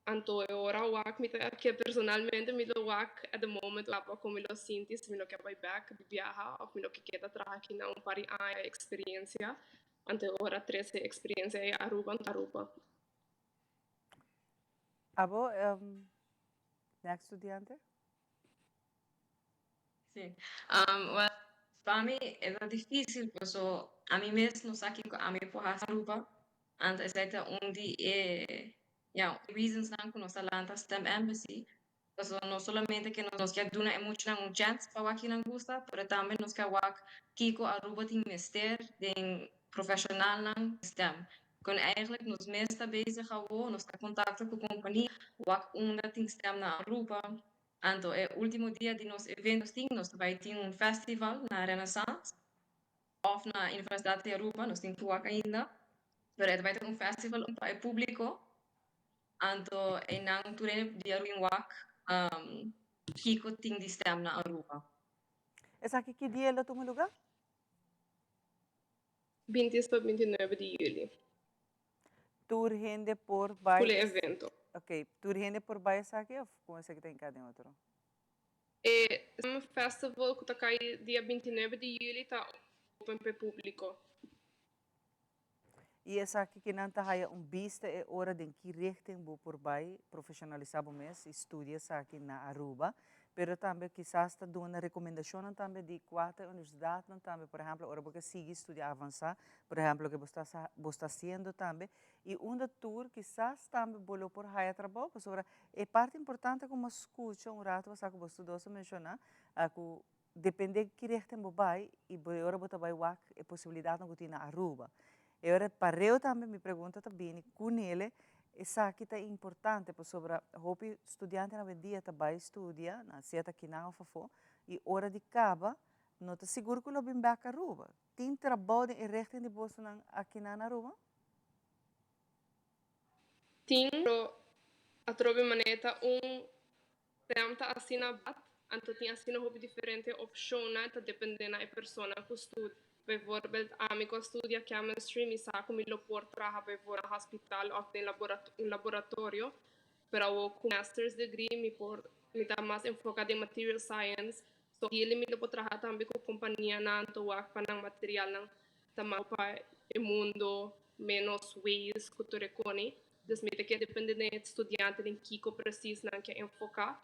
Então ora wak mita que personalmente mita wak at the moment apa como lo sintis me lo que vai back de viajar ou me lo que queda trabalhar aqui não para a experiência. Ante ora 13 experiência em Aruba. Abo, next estudiante? Sim. Well, para mim é difícil, porque a mim mesmo não sei que a mim por Aruba, antes é onde reasons não que nós falamos STEM Embassy, porque não somente que nós quer dar muito uma chance para aqui não gosta, mas também nós quer que Aruba tem mestre de profissional na STEM. Quando eigenlijk nos meeste bezig houden, nos contact com a companhia, wat onder tem STEM na Aruba. Então, o último dia de nos eventos nós vai ter festival na Renaissance, ou na Universidade de Aruba, nós temos que ainda, mas vai ter festival para o público. Então, não turene de Aruba Kiko ting di stem na Aruba. Esa que dia ela toma lugar? 20 para 29 de julho. Tour rende por bairro. Full evento. Ok, tour rende por bairro aqui ou com esse que tem cada outro? E um festival que está aí dia 29 de julho está open para público. E essa aqui que não está aí vista é hora de que richting bu por bairro profissionalizar o mês estudia aqui na Aruba. Pero também quizás está dando uma recomendação também de quatro universidades também, por exemplo, ora porque sigue estudar avançar, por exemplo, que você está fazendo também, e tour quizás também bolo por aí trabalho, sobre é parte importante como escuta rato você que você doce mencionar, que depende de que richting você vai e ora você vai wak é possibilidade não que na Aruba. E ora para eu também me pergunta também com ele essa aqui é importante, porque sobre o estudante na dia também estuda, na certa que não fafo, e hora de caba, não está seguro que ele vem para a Aruba. Tem trabalho e resto de bolsa aqui na Aruba? Tem, a trobe maneta temta assina bat, anto tem assina hobby diferente opzione, tá dependendo da persona que estuda. Bijvoorbeeld, amico studia chemistry, mi sa come lo può trabajare per un hospital o un laboratorio, però con master's degree mi dà más enfocado in material science, so ele mi lo può trabajare também con compañía nanto wak panang material nang tama pa il mondo menos ways que tu reconi, desmete que depende de estudiante em kiko preciso nang que enfocar,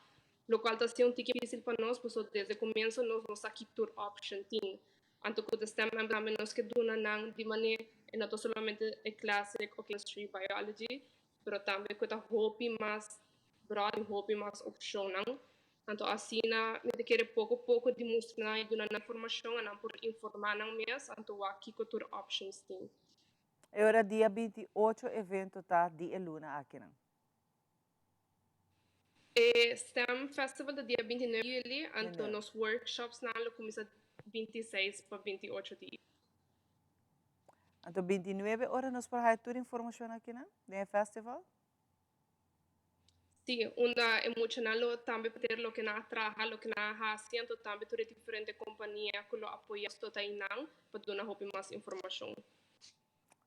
lo qual tá sendo um tique difícil para nós, porque desde o começo nós aqui tour option team. Anto que o STEM menos que duna nang di maneira não solamente é classic ou chemistry biology, pero também que tá hobby mais broad, hobby mais opção nang. Anto assim na me querer pouco demonstrar e duna na informação não por informar nang mes, anto aqui que tour options team. E ora dia 28 evento tá di luna aqui não. E STEM Festival do dia 29 de julho, anto nos workshops na lo começa 26 para 28 dias. Então, 29 horas nós podemos ter informação aqui, né? No festival? Sim, uma emocional também ter lo que na trabalha, lo que na haciendo também ter diferente companhia que lo apoia todo aí não, para dar mais informação.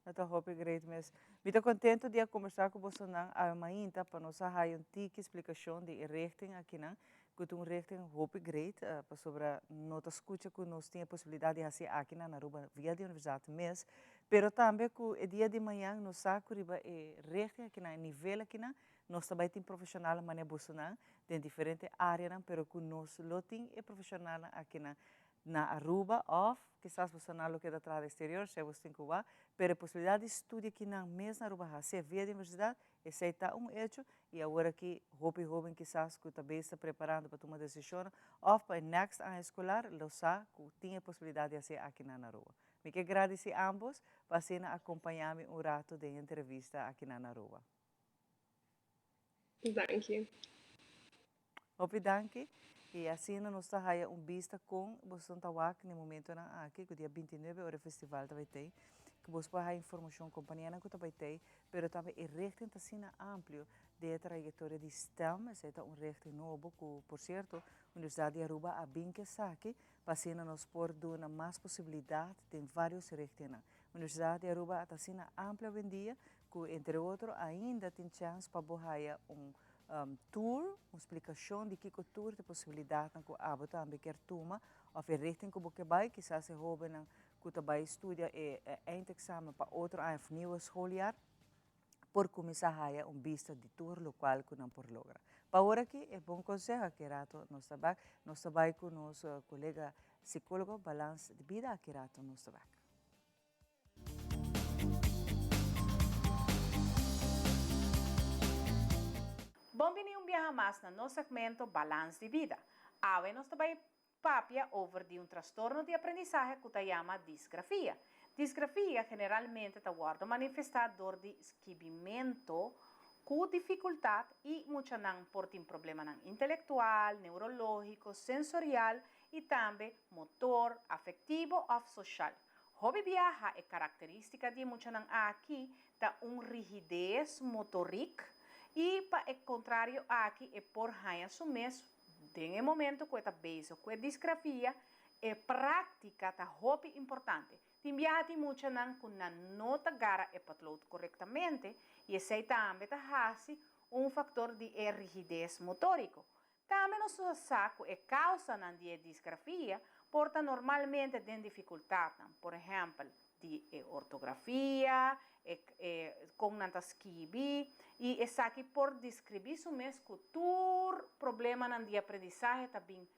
Então, hope great, mas estou contente de conversar com você não, amanhã para nós ter uma tica explicação de richting aqui, não? Que um richting hope great, para sobre nota escuta que nós temos a possibilidade de fazer aqui na Aruba via de universidade mês, pero também que o dia de manhã nós sabemos que richting aqui na nível aqui na nós também temos profissional mané buscar de diferentes áreas, pero que nós lo tem é profissional aqui na Aruba ou quizás você não lo que da atrás exterior, se você tem que ir, pero a possibilidade de estudar aqui na mesma Aruba, se via de universidade, esse está hecho e agora que jovem quizás que também está preparando para tomar decisão ou para o next ano escolar, lo sabe que tem a possibilidade de fazer aqui na Aruba. Me que agradecer a ambos para acompanhar-me rato de entrevista aqui na Aruba. Thank you. Hope danke. E assim nós estamos vista com Boston Tawak no momento aqui, que dia 29 o festival vai ter, que você pode ter informação companhia que vai ter, mas também é resto assim amplo de trajetória de STEM, é resto novo que, por certo, a Universidade de Aruba a bem que saque, para nós por dar mais possibilidade de vários restos. A Universidade de Aruba está assim ampla hoje em dia, que entre outros ainda tem chance para borrar tour, uma explicação de que o tour tem possibilidade que a abo também quer tomar, ou a richting que você vai, quizás se jovem que também estuda e eindexamen para outro ano nieuwe schooljaar, por começar a ter vista de tour local que não por logra. Para agora aqui é bom conselho que rato nós trabalhamos com nosso colega psicólogo Balance de Vida que rato nós trabalhamos. Bom-vindo viaja mais no nosso segmento Balance de Vida. Hoje nós também papia over de transtorno de aprendizagem que se chama disgrafia. Disgrafia generalmente está guarda manifestador de esquecimento com dificuldade e muitas não por ter problema intelectual, neurológico, sensorial e também motor, afetivo ou social. Hobby viaja é característica de muitas não aqui da rigidez motoric. E para o contrário, aqui é por raia sumes Nel momento que está bezig com a disgrafia, é prática tá hobby importante. Timbiati mucha nan kun na nota gara e patlot corretamente e sei também tá hasi factor de rigidez motórico. Também no seu saco é causa nan de disgrafia, porta normalmente tem dificuldade, por exemplo, de ortografia, com nantas kibi, e essa aqui por descrever isso mesmo cultura, problema nan de aprendizagem também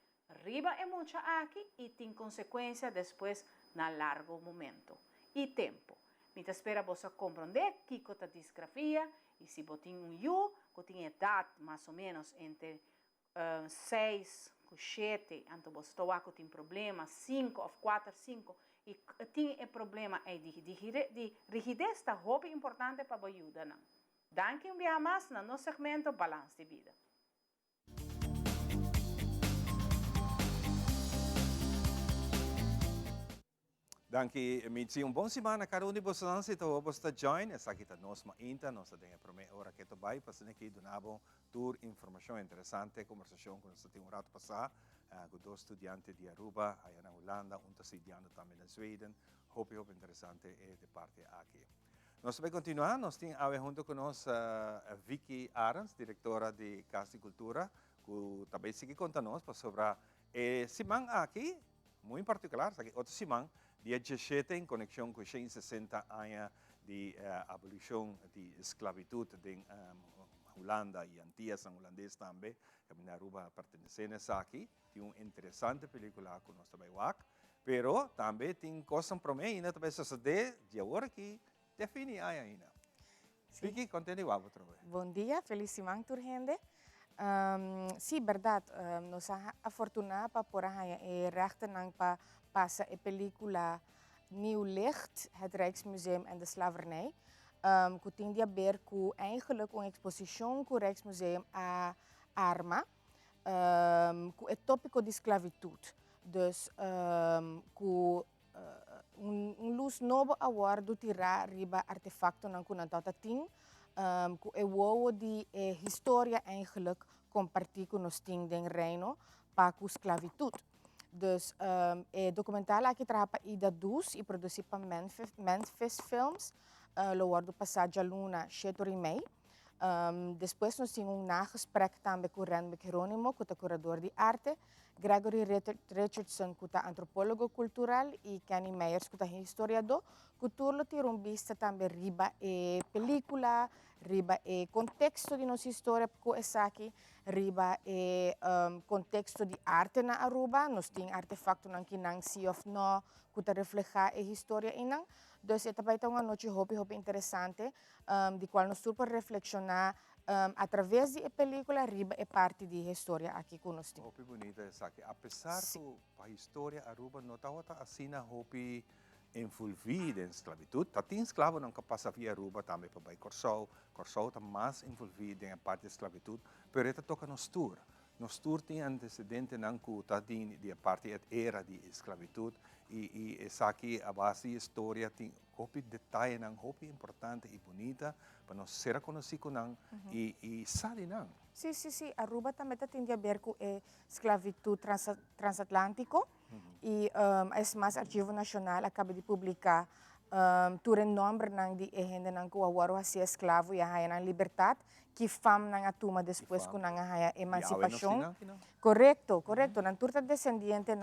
riba é muito aqui e tem consequência depois na largo momento e tempo. Mita espera você compreender que a disgrafia e se você tem que tem idade mais ou menos entre 6 e 7, então você está com problema 5 ou 4, 5 e tem problema de rigidez está hobby importante para ajudar. Danke via mais no segmento Balance de Vida. Danke, mitsi bom semana karon di bosan sa ito basta join esa kita nos mainta nos tem prome ora que to vai pasne aqui do nabo tour informação interessante conversação com esse um rato passar com dois estudantes de Aruba aí na Holanda um estudiante também na Sweden hope interessante e de parte aqui. Nós vamos continuar, nós temos junto com nós Vicky Arens, diretora de Casa de Cultura, que também sigue contando sobre Simang aqui, muito particular, outro Simang dia 17 em conexão com 160 anos de abolição de esclavitud em Holanda e Antillas holandês também, que na Aruba pertencendo a aqui, tem uma interessante película que nós também vamos, pero também tem coisas para mim, ainda também sucede de agora que define ainda. Vicky, continua outra vez. Bom dia, feliz semana turgende. Sim, verdade, nós somos afortunados para poder rechten para passar a película Nieuw Licht, het Rijksmuseum en de slavernij. Que tem a ver com eigenlijk uma exposição que o Rijksmuseum arma, com o tópico de esclavitud. Dus com luz novo awardo tirar riba artefacto nan kunan tata ting, com o wowo de história eigenlijk compartir com nos ting den reino para com esclavitud. Dus o documentário aqui trapa Ida Dus e produzido para Memphis Films, lo guardo passagem a Luna, 7 e meia. Depois nós tínhamos nagesprek também com Renwick Hieronymo, que é curador de arte, Gregory Richardson, que é antropólogo cultural, e Kenny Meyers, que é historiador. Cultura tem vista também riba e película, riba e contexto de nossa história, porque essa aqui riba e contexto de arte na Aruba, nós temos artefacto que não se of no, que refleja a história inang. Então, esta também é uma noite hobby interessante, de qual nós podemos reflexionar através da película riba e parte da história aqui conosco. Hobby bonita essa aqui, apesar da história Aruba não está assim na hobby envolvida em esclavitud. Tem escravo não que passa via Aruba também para Corsou está mais envolvido em a parte da esclavitud, mas esta toca nos tour. Nos tour tem antecedente não que está de a parte da era de esclavitud e essa aqui a base da história tem hobby detalhe não hobby importante e bonita para nós ser conhecido não e sabe não. Sim, Aruba também tem a ver com a esclavitud transatlântico. E é mais Arquivo Nacional acaba de publicar o nome de gente que agora é escravo e a liberdade que fam na tuma depois com a emancipação. Correto. Nós turta descendente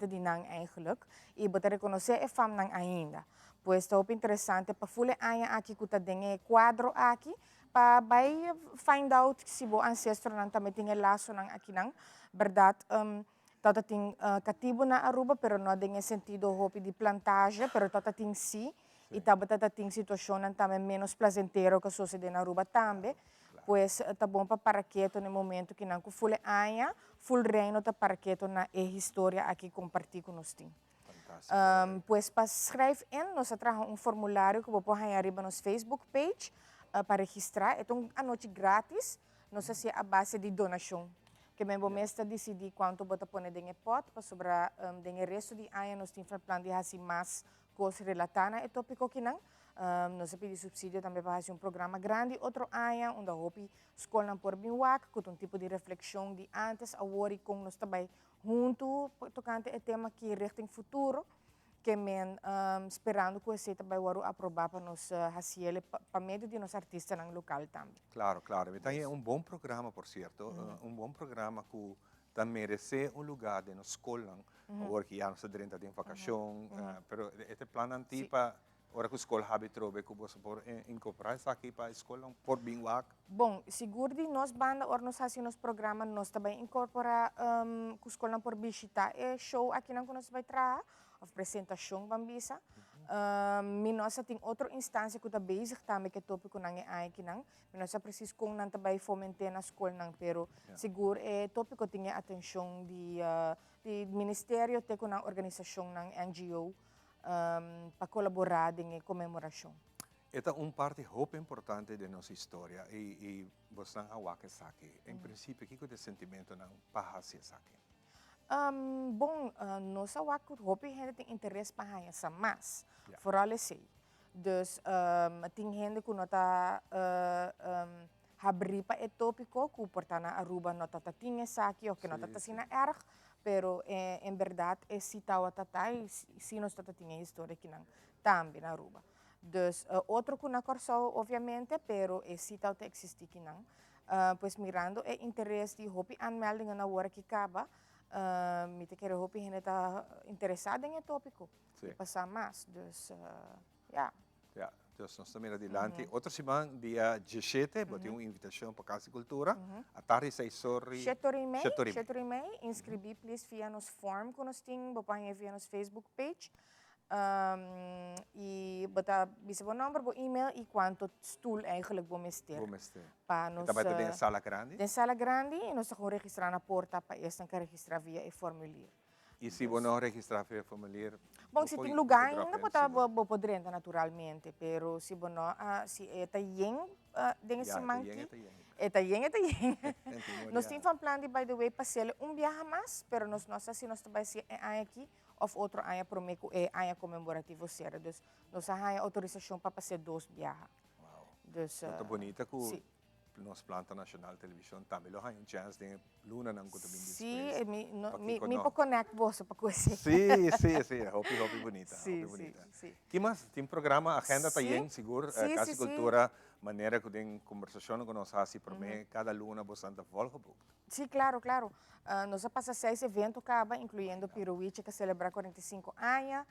de nang eigenlijk e botar reconhecer é fam nang ainda. Pois é interessante para fule aya aqui que tá dentro quadro aqui para vai find out se o ancestro nang também tem laço nang aqui nang verdade. Tota tem cativo na Aruba, pero não tem sentido hobby de plantagem, pero tota tem sim. E tota tem situação também menos placenteiro que sucede na Aruba também. Pois tá bom para paraqueto no momento que não full aia, full reino tá paraqueto na história aqui compartilhar com nós. Pois para escrever nós trazemos formulário que vou pôr aí arriba nos Facebook page para registrar. É uma noite grátis, não sei se é a base de donação. Que mesmo mestre decidi quanto bota pone dentro pot para sobrar dentro resto de ano nós temos plano de fazer mais coisas relatadas e tópico que não Nós pedimos subsídio também para fazer um programa grande. Outro ano, onde a escola por Binwak, com um tipo de reflexão de antes, agora e com nós também junto, tocante o tema que richting futuro, que men esperando que você também vá aprovar para nós fazer para meio de nós artistas no local também. Claro, claro. Então é um bom programa, por certo, um bom programa que também merece um lugar na escola, agora que já não se durante a vacação, mas este plano antigo ora que a escola habe trobe que você por incorporar isso aqui para a escola por Binwak. Bom, seguro de nós banda or nós fazemos nos programa nós também incorporar que a escola por visitar é show aqui não que nós vai trazer apresentação bambisa. Nós tem outra instância que está bezig também que tópico não é aqui não. Nós preciso com não também fomentar na escola não, pero seguro é tópico tem atenção de ministério tem com a organização não NGO. Para colaborar em comemoração. Esta é parte muito importante da nossa história e você não awak aqui. Em princípio, o que é o sentimento não para fazer aqui? Bom, nós awak hope gente tem interesse para essa, mas vooral assim. Dus tem gente que não está abrir para o tópico que portanto Aruba não está tinha aqui ou que não está sendo erg. Pero em verdade é citado a tatai se nós tinha história que não também na Aruba. Dus outro que não corso obviamente, pero é citado a existir que não. Pois mirando é interesse de hopi aanmeldingen na hora que acaba, me te quero hopi gente está interessada em tópico. Passar mais, dus ja. Ja, dus nós estamos adiante. Outra semana, dia 17, tem uma invitação para Casa e Cultura. A tarde 6 horas. 7 e meia. Inscrevi, please, via nos form que nós temos, via nos Facebook page. E botar o número, o e-mail e quanto stoel eigenlijk vamos ter. Para nós. Também tem sala grande? Tem sala grande e nós vamos registrar na porta para eles não registrar via o formulário. E se você não registrar via formulário? Bom, se tem lugar ainda, pode poder entrar naturalmente, pero se você não, se é tayen, dengue manque, é tayen. Nós temos um plano de, by the way, fazer viagem mais, pero nós assim nós também se é aqui, ou outro ano prometo é ano comemorativo será, dus nós temos autorização para fazer 2 viagens. Dus muito bonita que nos planta nacional televisão também lo hay chance de luna nang ko tabing display. Sí, me po connect você para coisa. Sim, hopi bonita, sim. Que mais tem programa agenda também seguro, Casa e Cultura, maneira que tem conversação com nós assim para mim cada luna bastante volta. Sim, claro. Nós passa 6 eventos acaba incluindo Piruiche que celebra 45 anos.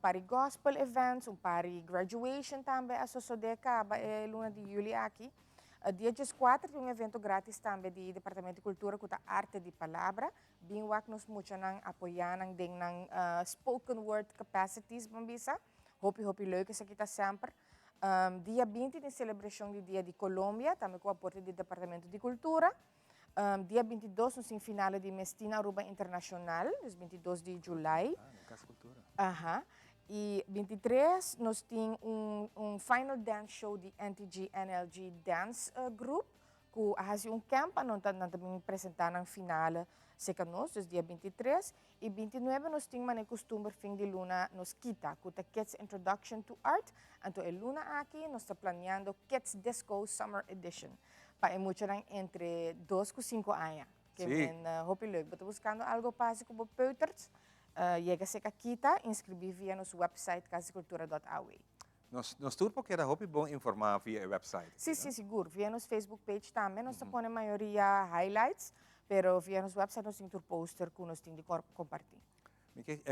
Par gospel events, par graduation também, a sociedade acaba luna de julho aqui. Dia 4 tem evento grátis também do Departamento de Cultura com a arte de palavra. Binwak nos muito nang apoiar nang ding nang spoken word capacities bambisa. Hopi leuk is aqui sempre. Dia 20 tem celebração do Dia de Colômbia, também com o aporte do Departamento de Cultura. Dia 22 nós tem finale de Mestina Aruba Internacional, 22 de julho. Casa Cultura. E 23 nós temos final dance show de NTG NLG Dance Group, que faz camp nós também apresentar na final seca nós, dia 23 e 29 nós temos uma costume fim de luna nos kita, com a Kids Introduction to Art, então é luna aqui nós estamos planeando Kids Disco Summer Edition, para emocionar entre 2 e 5 anos, que é hopi leuk, estou buscando algo básico para peuters. Chega-se aqui, inscrever via nosso website casacultura.aue. Nós turpo que era bom informar via o website. Sim, seguro. Via nosso Facebook page também, nós põe a maioria highlights, pero via nosso website nós temos um poster que nós temos de compartilhar.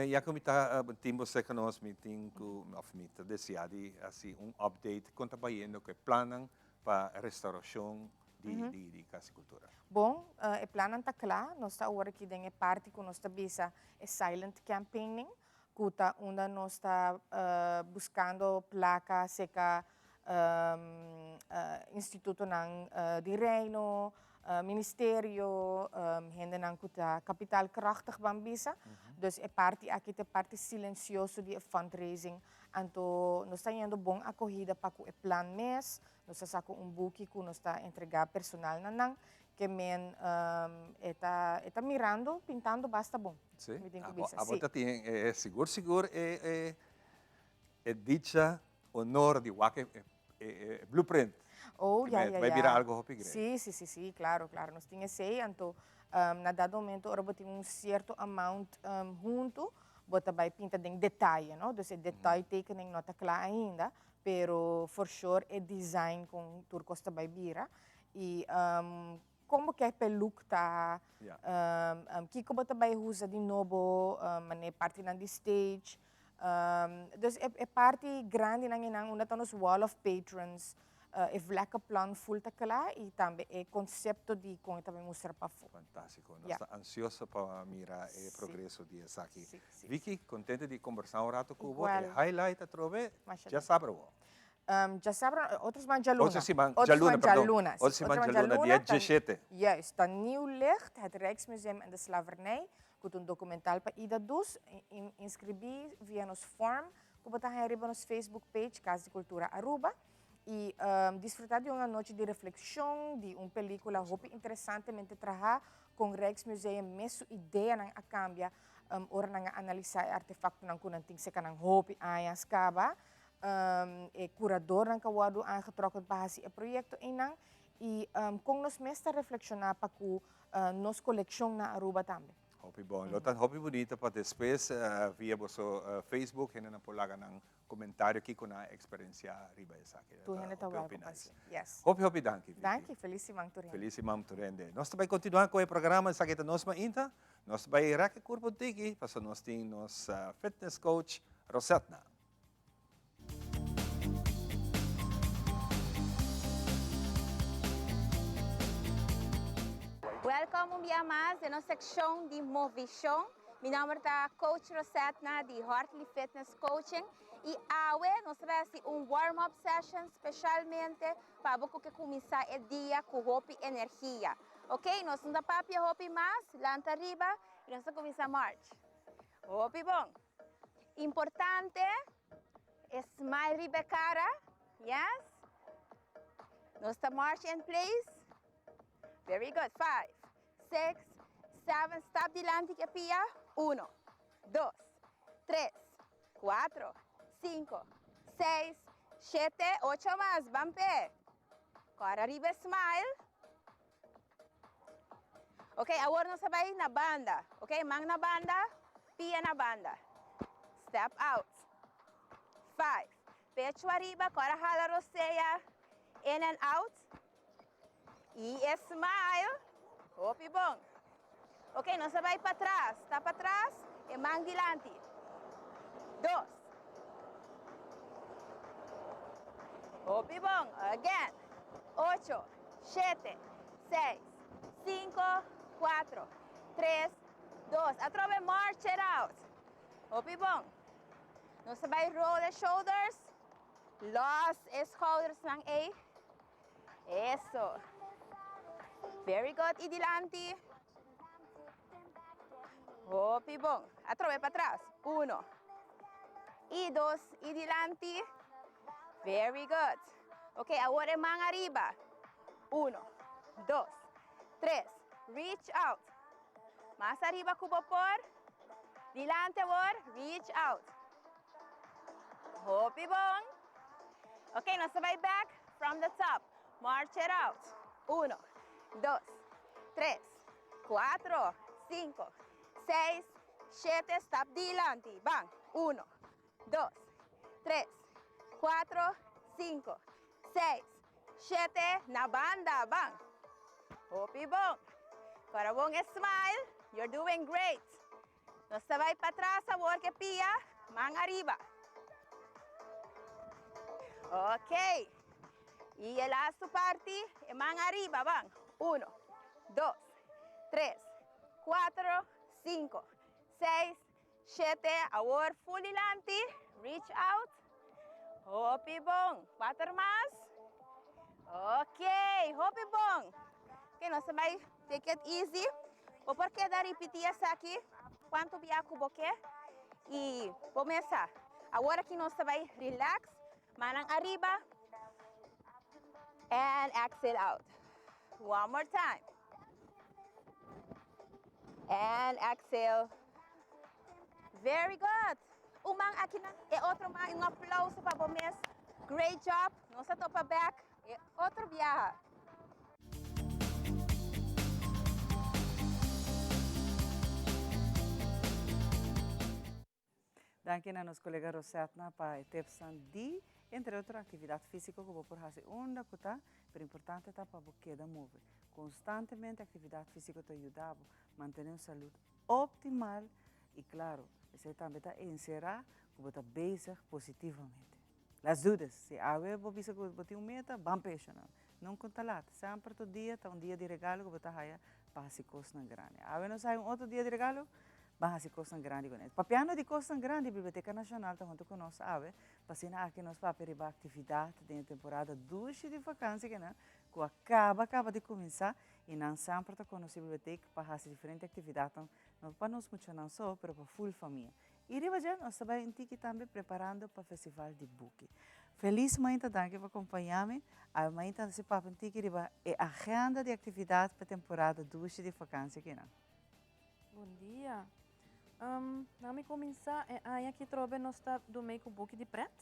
Já que temos que nós deseado assim update com trabalhando que planam para restauração de Casa e Cultura. Bom, o plano está claro, nós estamos agora aqui em parte que nós estamos é silent campaigning, que está onde nós estamos buscando placa seca Instituto de Reino, Ministério, gente nang kuta capital krachtig bambisa. Dus é parte aqui é parte silencioso de fundraising. Anto nós está indo bom acolhida para o plan mês, nós está com buque que nós está entregar personal nanang que men está mirando, pintando basta bom. Sim. A volta tem seguro é dicha honor de wake blueprint. Oh, ya, Vai ya. virar algo hopi grande. Sí, claro. Nós tínhamos sei, então, na dado momento, ora tem certo amount junto, bota vai pinta em detalhe, não? Então, detalhe tekening não está claro ainda, pero for sure é design com turcos também vira. E como que é peluk tá, que como também usa de novo, mané parte na de stage. Dus é parte grande na nang una tá nos wall of patrons. É vlakke plan full te klaar e também é conceito de como também mostrar para fora. Fantástico. Nós estamos ansiosos para mirar o progresso de aqui. Vicky, contente de conversar um rato com você. Highlight a trove, já sabe já sabe, outros man jaluna. Outros jaluna, dia 17. Juist, dan Nieuw Licht, het Rijksmuseum en de Slavernij. Met een documentaal para ida dus, inscrever via nos form, como está aí nos Facebook page, Casa de Cultura Aruba. E desfrutar de uma noite de reflexão, de uma película muito interessantemente trabalhar com o Rijksmuseum, mesmo ideia não cambia, ora não analisar artefacto não kunang ting se kanang hopi ayas kaba, e curador não kawado aangetrokken para esse projeto inang e com nos mesta reflexionar para que nos coleção na Aruba também. Hopi bom, lotan hopi bonita para depois via vosso Facebook hena na polaga ng comentário aqui com a experiência riba essa aqui. Tu hena tawag ko kasi. Yes. Hopi danke. Danke, felicimang turende. Felicimang turende. Nós também continuar com o programa sa kita nos mainta. Nós vai rake corpo tiki, paso nós ting nos fitness coach Rosetna. Welcome um dia mais na secção de Movision. Meu nome é Coach Rosetna de Hartley Fitness Coaching e hoje nós vamos fazer warm-up session especialmente para você começar o dia com hopi energia. Ok? Nós não dá papia hopi mais, lanta arriba e nós vamos começar a marcha. Hopi bom. Importante, smile riba cara. Yes? Nós estamos march in place. Very good. 5, 6, 7, stop dilante que pia. 1, 2, 3, 4, 5, 6, 7, 8 más. Bampe. Agora arriba smile. Ok, agora nós vamos na banda. Ok, mang na banda, pia na banda. Step out. 5, pecho arriba, agora jala roseia. In and out. E smile. Hopi bom. Ok, nós vamos para trás. Está para trás e mão dilante. 2. Hopi bom. Again. 8, 7, 6, 5, 4, 3, 2. Atrove march it out. Hopi bom. Nós vamos roll the shoulders. Lost shoulders ng A. Eso. Very good. E dilante. Hopi bom. Atrove para trás. 1. E 2. E dilante. Very good. Ok, agora mão arriba. 1, 2, 3. Reach out. Mais arriba cubo por. Dilante agora. Reach out. Hopi bom. Ok, nós vamos back from the top. March it out. 1, 2, 3, 4, 5, 6, 7, stop dilante. Bang. 1, 2, 3, 4, 5, 6, 7, na banda. Bang. Hopi bom. Para bom smile. You're doing great. Nós vai para trás, agora que pia. Mão arriba. Ok. E a last parte, mão arriba, bang. 1, 2, 3, 4, 5, 6, 7. Agora full dilante. Reach out. Hopi bom. 4 mais. Ok. Hopi bom. Ok, nós vamos take it easy. O porquê da repetir essa aqui? Quanto biaco boque? E começa. Agora que nós vamos relax. Manang arriba. And exhale out. One more time. And exhale. Very good. Umang aqui na e outro mais um aplauso para vocês. Great job. Nossa topa back. E outro viaja. Danke a nosso colega Rosetna para a tepsan di, entre outras atividade física que vou por fazer onda que tá, pero importante tá para você da move. Constantemente atividade física te ajuda a manter uma saúde optimal e claro, você também tá encerrar que você bezig positivamente. Las dúvidas, se awe bo bisa que você meta, bam peixe não conta lá, sempre todo dia tá dia de regalo que você haya para se coisa grande. Awe não sai outro dia de regalo, bah si coisa grande com isso. Papiano de coisa grande, a Biblioteca Nacional está junto com nós, sabe? Passina aqui nós para peribar atividade da temporada 2 de vacância que que acaba de começar e não sempre está com nossa biblioteca para fazer diferentes atividades, não para nós muito não só, mas para full família. E riba já nós também também preparando para o festival de book. Feliz manhã, danke por acompanhar-me. A manhã se papo antiki riba é agenda de atividade para a temporada 2 de vacância que Bom dia. Nami começar é aí que trobe nós está do meio com book de pret.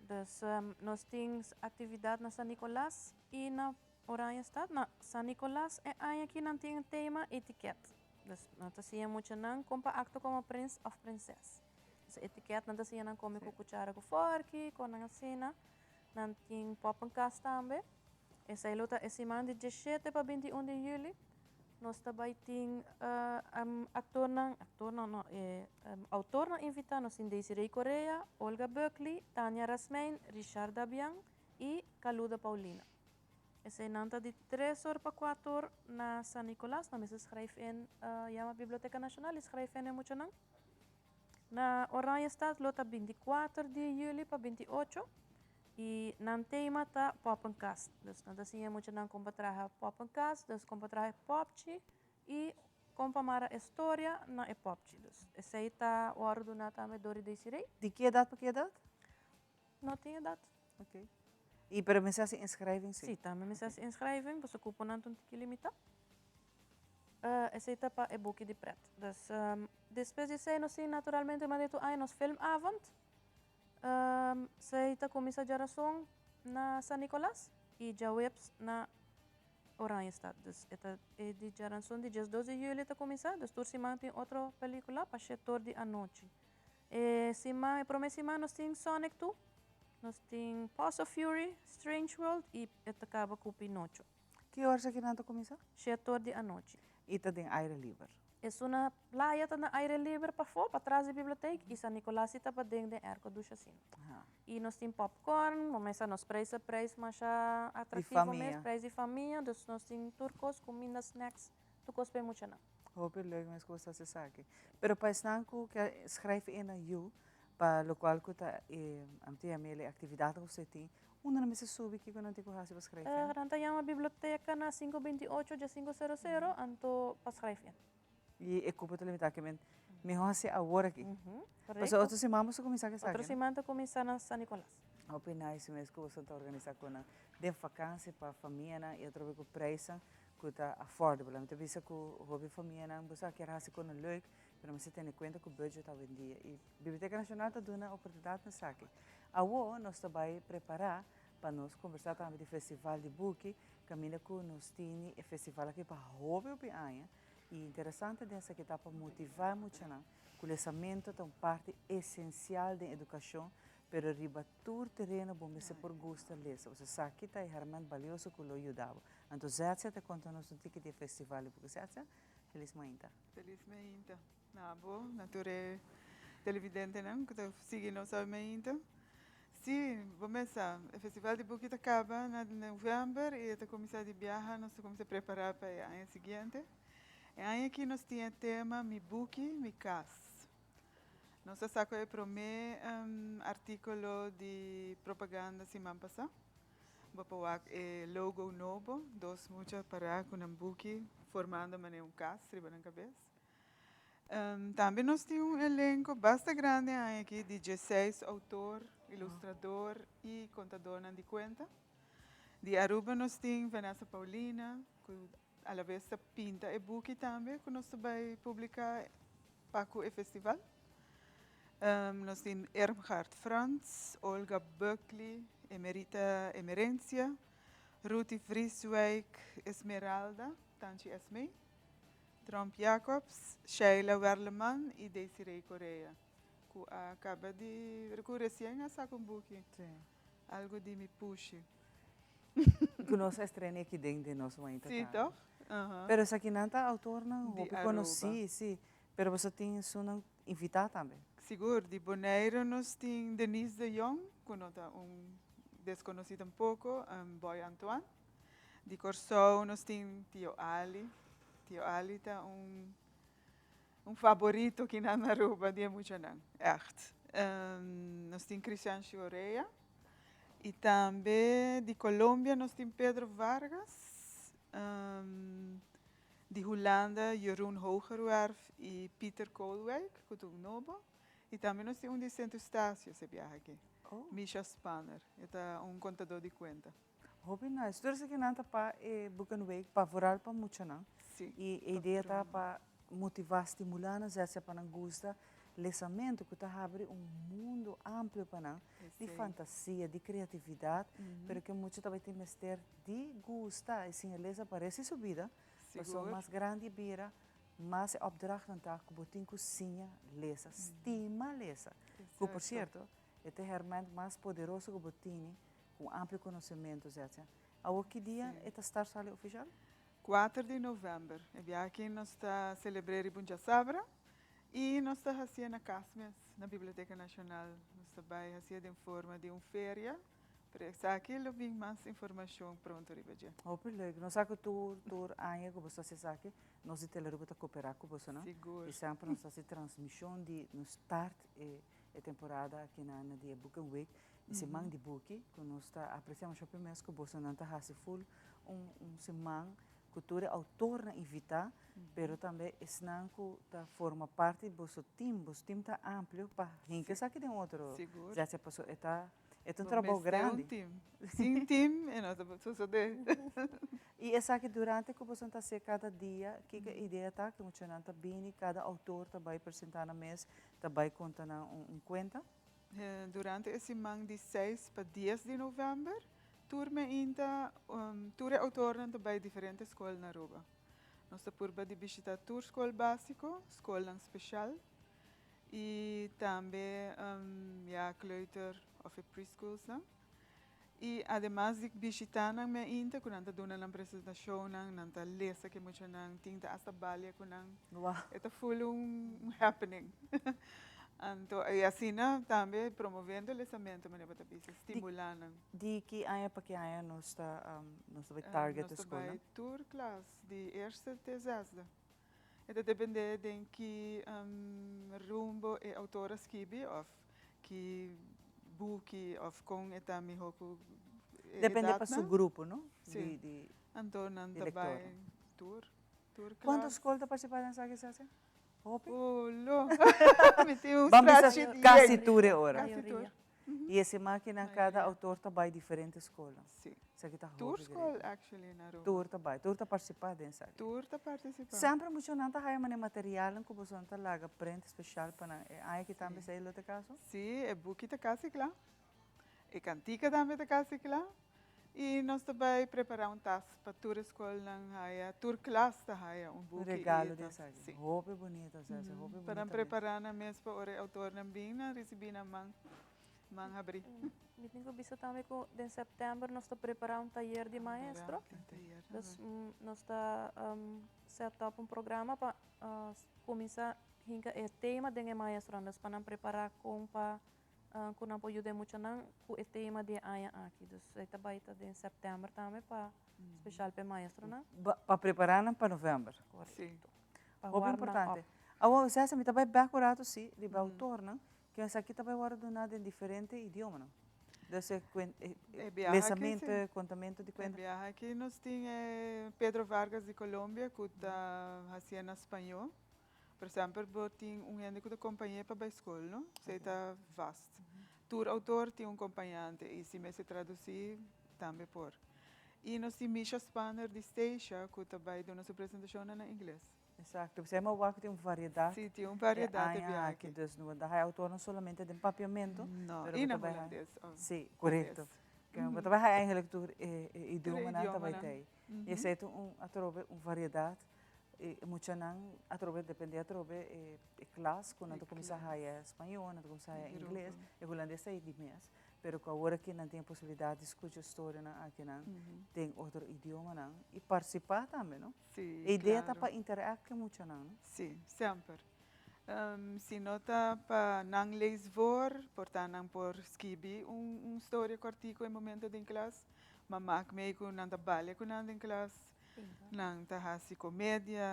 Dus nós temos atividade na São Nicolás e na Oranje Stad. Na São Nicolás é aí que não tem tema etiquette. Dus nós temos muito não compacto como prince of princess. Dus etiquette nós temos não come com cuchara com fork, com a cena. Não tem pop and cast também. Essa é luta esse man de 17 para 21 de julho. Nós também temos autor na invita, nós temos Desiree Correa, Olga Buckley, Tânia Rasmein, Richard Dabian e Kaluda Paulina. Essa é nanta de 3 horas para 4 horas na São Nicolás, nós escrevemos em a Biblioteca Nacional, escrevemos em muito não. Na Oranje Stad, lota 24 de julho para 28. E não tema tá pop and cast. Dus nada assim muito não compartilhar pop and cast, dus compartilhar popchi e compartilhar história na popchi. Dus essa aí tá o hora do Natal me dori Desiree. De que idade para que idade? Não tem idade. Ok. E para me se inscrevem sim? Sim, também me se inscrevem, você ocupa não tem que limitar. Essa aí tá para e book de pret. Dus depois disso aí nós sim naturalmente mas dito aí nos filmavond. Saya está começa a geração na São Nicolás e já webs na Oranje Stad. Dus esta é de geração de 12 de julho está começar. Dus tursi tem outra película para setor de anoche. Sima promessima nós tem Sonic 2, nós tem Paws of Fury, Strange World e esta acaba com Pinocho. Que horas aqui não está começar? Setor de anoche. E está tem aire livre. É uma praia na aire livre para fora, para trás da biblioteca, e São Nicolás está para dentro da erco do chassin. E nós temos popcorn, começa nos preços mais atrativo mesmo, preço de família, dus nós temos turcos, comida, snacks, tu cospe muito não. Hope leuk mas coisa se sabe. Pero para estanco que escreve na you, para o qual que tá amte a mele atividade que você tem, onde não me se sube que não tem que fazer para escrever. Ranta a biblioteca na 528 de 500, anto para escrever. E é culpa limitada que melhor se agora aqui. Mas outra semana você começar a sair. Outra semana começar na São Nicolás. Opinais mesmo que você está organizando com de vacância para a família e outra vez com preço que está affordable. Então bisa que o hobby família você quer fazer com o leuk, mas você tem em conta que o budget está em dia. E a Biblioteca Nacional está dando a oportunidade de saque. Agora nós também preparar para nós conversar também do festival de book, caminho que nós temos o festival aqui para hobby o pianha. E interessante dessa que está para motivar muito, não? O conhecimento é uma parte essencial da educação, pero ribatur terreno bom se por gosto lesa. Você sabe que está realmente valioso que o ajudava. Então, já te conta nos ticket de festival, porque já feliz manhã. Feliz manhã. Na boa, nature televidente não, que está seguindo nossa manhã. Sim, vamos lá. O festival de book acaba em novembro e está começando a viajar, nós começamos a preparar para o ano seguinte. E aí aqui nós temos o tema Mi Book, Mi Casa. Nós sacamos para mim artículo de propaganda semana passada. Vamos pôr logo novo, dois muitos para com um book formando casa, riba na cabeça. Também nós temos elenco bastante grande aqui de 16 autor, ilustrador e contador de conta. De Aruba nós temos Vanessa Paulina, a la vez pinta e book também, que nós vamos publicar para o festival. Nós temos Ermhard Franz, Olga Buckley, Emerita Emerencia, Ruti Vrieswijk, Esmeralda, Tanchi Esme, Trump Jacobs, Sheila Werleman e Desiree Correa. Que acaba de recém a um buque. Algo de me puxe. Que nós estreia aqui dentro de nosso mãe. Sim, toch? Pero essa aqui não está autor, não. De Eu conheci, sim. Pero você tem isso não invitar também. Seguro, de Bonaire nós temos Denise de Jong, que não está desconhecido um pouco, Boy Antoine. De Corsou nós temos Tio Ali. Tio Ali está favorito aqui na Aruba, de muito não. Echt. Nós temos Cristian Choreia. E também de Colômbia nós temos Pedro Vargas. De Holanda, Jeroen Hogerwerf e Peter Koolwijk, que é novo. E também nós temos de Santo Estácio, esse viagem aqui. Misha Spanner, é contador de conta. Hobby nice. Tudo isso que não está para Bucanweek, para vorar para muito não. Sim. E a ideia está para motivar, estimular, não sei se para não gosta, lesamento que está abre mundo amplo para não, de fantasia, de criatividade, porque muito também tem mestre de gostar, e sim, a lesa parece subida. Pessoa mais grande vira, mais opdracht aan taak, botin cozinha, lesa, estima lesa. Que, por certo, é o hermano mais poderoso que botini, com amplo conhecimento, etc. A que dia é a estar sala oficial? 4 de novembro. E aqui nós estamos celebrando Bunja Sabra e nós estamos fazendo na Casmes, na Biblioteca Nacional. Nós estamos fazendo em forma de uma feira. Para aqui eu vim mais informação pronto ribeje. Leuk. Nós sabe que tour aia que você se sabe, nós de teleruba tá cooperar com você, não? Seguro. E sempre nós fazemos transmissão de no start e temporada aqui na de Bucanweek, esse man de buki, que nós está apreciamos shopping mês que você não tá hasi full semana cultura autor na invitar, pero também esnanco tá forma parte do seu time tá amplo para quem que sabe tem outro. Seguro. Já se passou é um trabalho grande. Sim, time, e nós estamos de. E essa aqui durante que você está se cada dia, que a ideia tá que você não tá bem, cada autor tá vai apresentar na mesa, tá vai contar conta. Durante esse mês de 6 para 10 de novembro, turma ainda autor não vai diferentes escolas na Aruba. Nós estamos por de visitar tour escola básico, escola especial e também kleuter of preschools, né? E además de visitar na minha inta, quando anda dando uma apresentação, nanta lesa que muito nang tinta asa balya ko nang. Wow. Ito full happening. Então, e assim também promovendo o lesamento, mas estimulando. De que aia para que aia nós vai target a escola? Nós vai tour class de eerste até zesde. Itu depende de que rumbo e autora escrevi of que buki of com eta mi hoku. Depende para seu grupo, não? Sim. Então não vai tour class. Quantas escolas participaram nessa aqui? Oh, lo. Vamos a quase tour hora. E essa máquina cada autor trabalha em diferentes escolas. Sim. Tour school actually na Aruba. Tour trabalha, tour participar dessa. Tour participar. Sempre muito não tá há material que você não laga print especial para aí que também sei lo te caso. Sim, é book te casa lá. E cantica também te casa lá. E nós também preparamos task para tour school na tour class ta haya book. Regalo dessa. Roupa bonita, roupa bonita. Para preparar na mês para o autor na bina, receber na mang abri. Eu tenho visto também que em setembro nós estamos preparando taller de maestro. Nós estamos set up programa para começar o tema de maestro. Nós estamos preparar para não ajuda muito com o tema de aia aqui. Então, está baita em setembro também para especial para maestro, não? Para preparar para novembro. Sim. Muito importante. Agora, você também está bem curado, sim, de autor, não? Que essa aqui também é ordenada em diferentes idiomas, não? Desse pensamento, contamento de conta. Aqui nós temos Pedro Vargas de Colômbia, que está fazendo espanhol. Por exemplo, tem gente que acompanha para a escola, não? Isso está vasto. Tour autor tem acompanhante e se me se traduzir, também por. E nós temos Misha Spanner de Stacia, que também dá nossa apresentação em inglês. Exato. Você é uma tem uma variedade. Sim, tem uma variedade de viagem. Então, não é autor somente de papiamento. Não, e na holandês. Sim, correto. Então, você vai eigenlijk door idioma na também tem. E esse é uma variedade. Muita não, depende da classe, quando a começa a falar espanhol, quando começa a falar inglês, e holandês é de mês. Pero agora que não tem possibilidade de escutar história aqui não, tem outro idioma não, e participar também, não? Sim, a ideia está para interagir muito não? Sim, sempre. Se não está para não ler vor, portanto não por escrever história cortico em momento de classe, mas meio que não trabalha com nada em classe, não está assim comédia,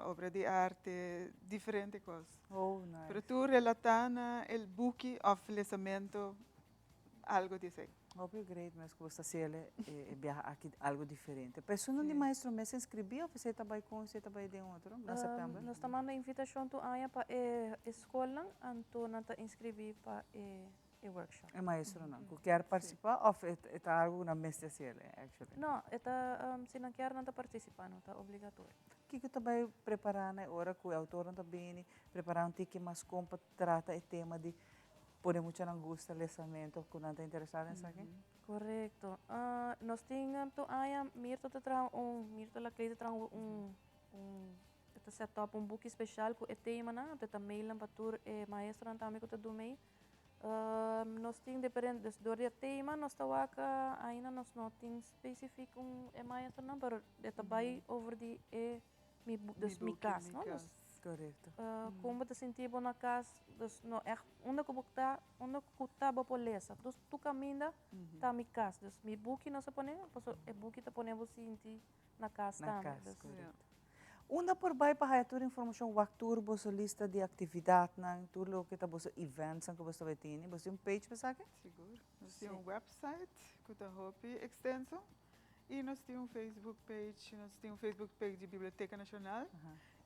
obra de arte, diferente coisas. Oh, nice. Pero tu relatana el buque ou lesamento algo disso aí. Óbvio, great, mas que você seja aqui algo diferente. Pessoa de maestro me se inscreveu, você trabalha com, você trabalha de outro, na setembro? Nós estamos mandando invitação to Aya para a escola, então nós estamos inscrever para o workshop. É maestro não, quer participar ou é algo na mestra seja, actually? Não, se não quer, não está participando, está obrigatório. O que você vai preparar na hora que o autor não está bem, preparar tique mais como trata o tema de por muita angústia, lesamento, que não está interessado em saber? Correto. Nós temos aí, mirto la crise tra setup book especial com o tema na, te também lá para tur maestro não também que do meio. Nós temos diferentes do tema, nós tá ainda nós não temos específico maestro não, mas é também over de mi casa, não? Correto. Como te sentir bom na casa, no é onde que tá boa poleza. Dus tu caminha tá mi casa. Dus mi buki não se põe, pois é buki te põe você sentir na casa também. Onde por vai para a tua informação, o actor você lista de atividade, não tudo o que tá você events que você vai ter, você um page para saber? Seguro. Nós temos um website que tá hobby extenso. E nós temos Facebook page de Biblioteca Nacional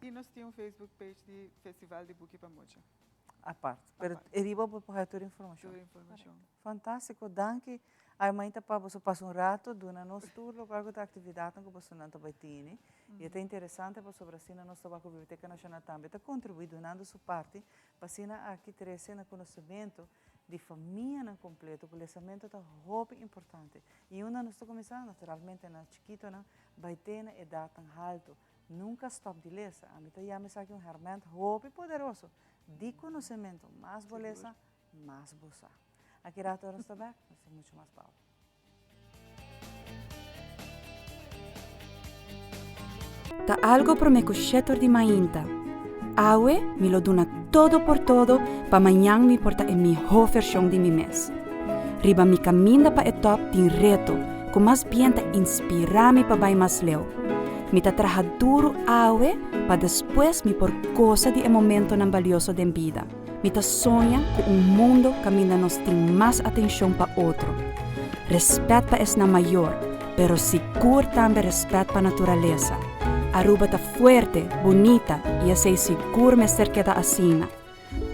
e nós temos Facebook page de Festival de Buque Pamocha. A parte, mas arriba para toda a informação. Fantástico, danke. Aí mãe tá para você passar rato, dona nós tudo local que tá atividade que você não tá batendo. E é interessante para sobre assim nós tá com a Biblioteca Nacional também tá contribuindo donando sua parte para sina aqui trazer conhecimento de família não completo, o lesamento é muito importante. E nós estamos começando, naturalmente, na chiquito, vai ter na idade tão alta. Nunca stop de ler. A mim também me sabe ferramenta muito poderoso de conhecimento. Mais beleza, mais boa. Aqui na Torres também, nós temos muito mais power. Tá algo para me cuscetor de mainta. Awe me lo dona todo por todo para amanhã me porta em minha versão de mim mês. Riba mi caminha para o top de reto, com mais bem ta inspirar-me para vai mais leu. Me ta traja duro awe para depois me por coisa de momento não valioso de vida. Me ta sonha com mundo que ainda nos tem mais atenção para outro. Respeito para essa maior, pero seguro também respeito para a natureza. Aruba tá fuerte, bonita e sei seguro me ser que tá assim.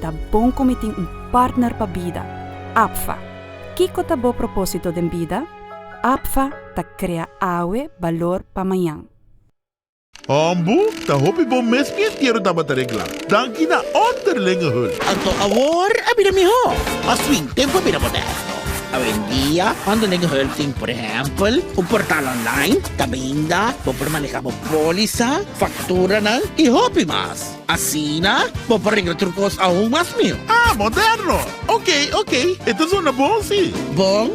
Tá bom como tem partner para vida. APFA. Kiko tá bom propósito de vida? APFA tá cria awe valor para amanhã. Ambo, tá hobby bom mês que inteiro tá para reglar. Danke na onderlinge hulp. Anto awor, abira mi ho. Aswing tempo abira moderno. Hoy en día, cuando tengo helping, por ejemplo, un portal online, caminda, por manejar póliza, factura y hobby más. Así, por arreglar trucos aún más mío. Ah, moderno. Ok. Esto suena bom, sí. Bom,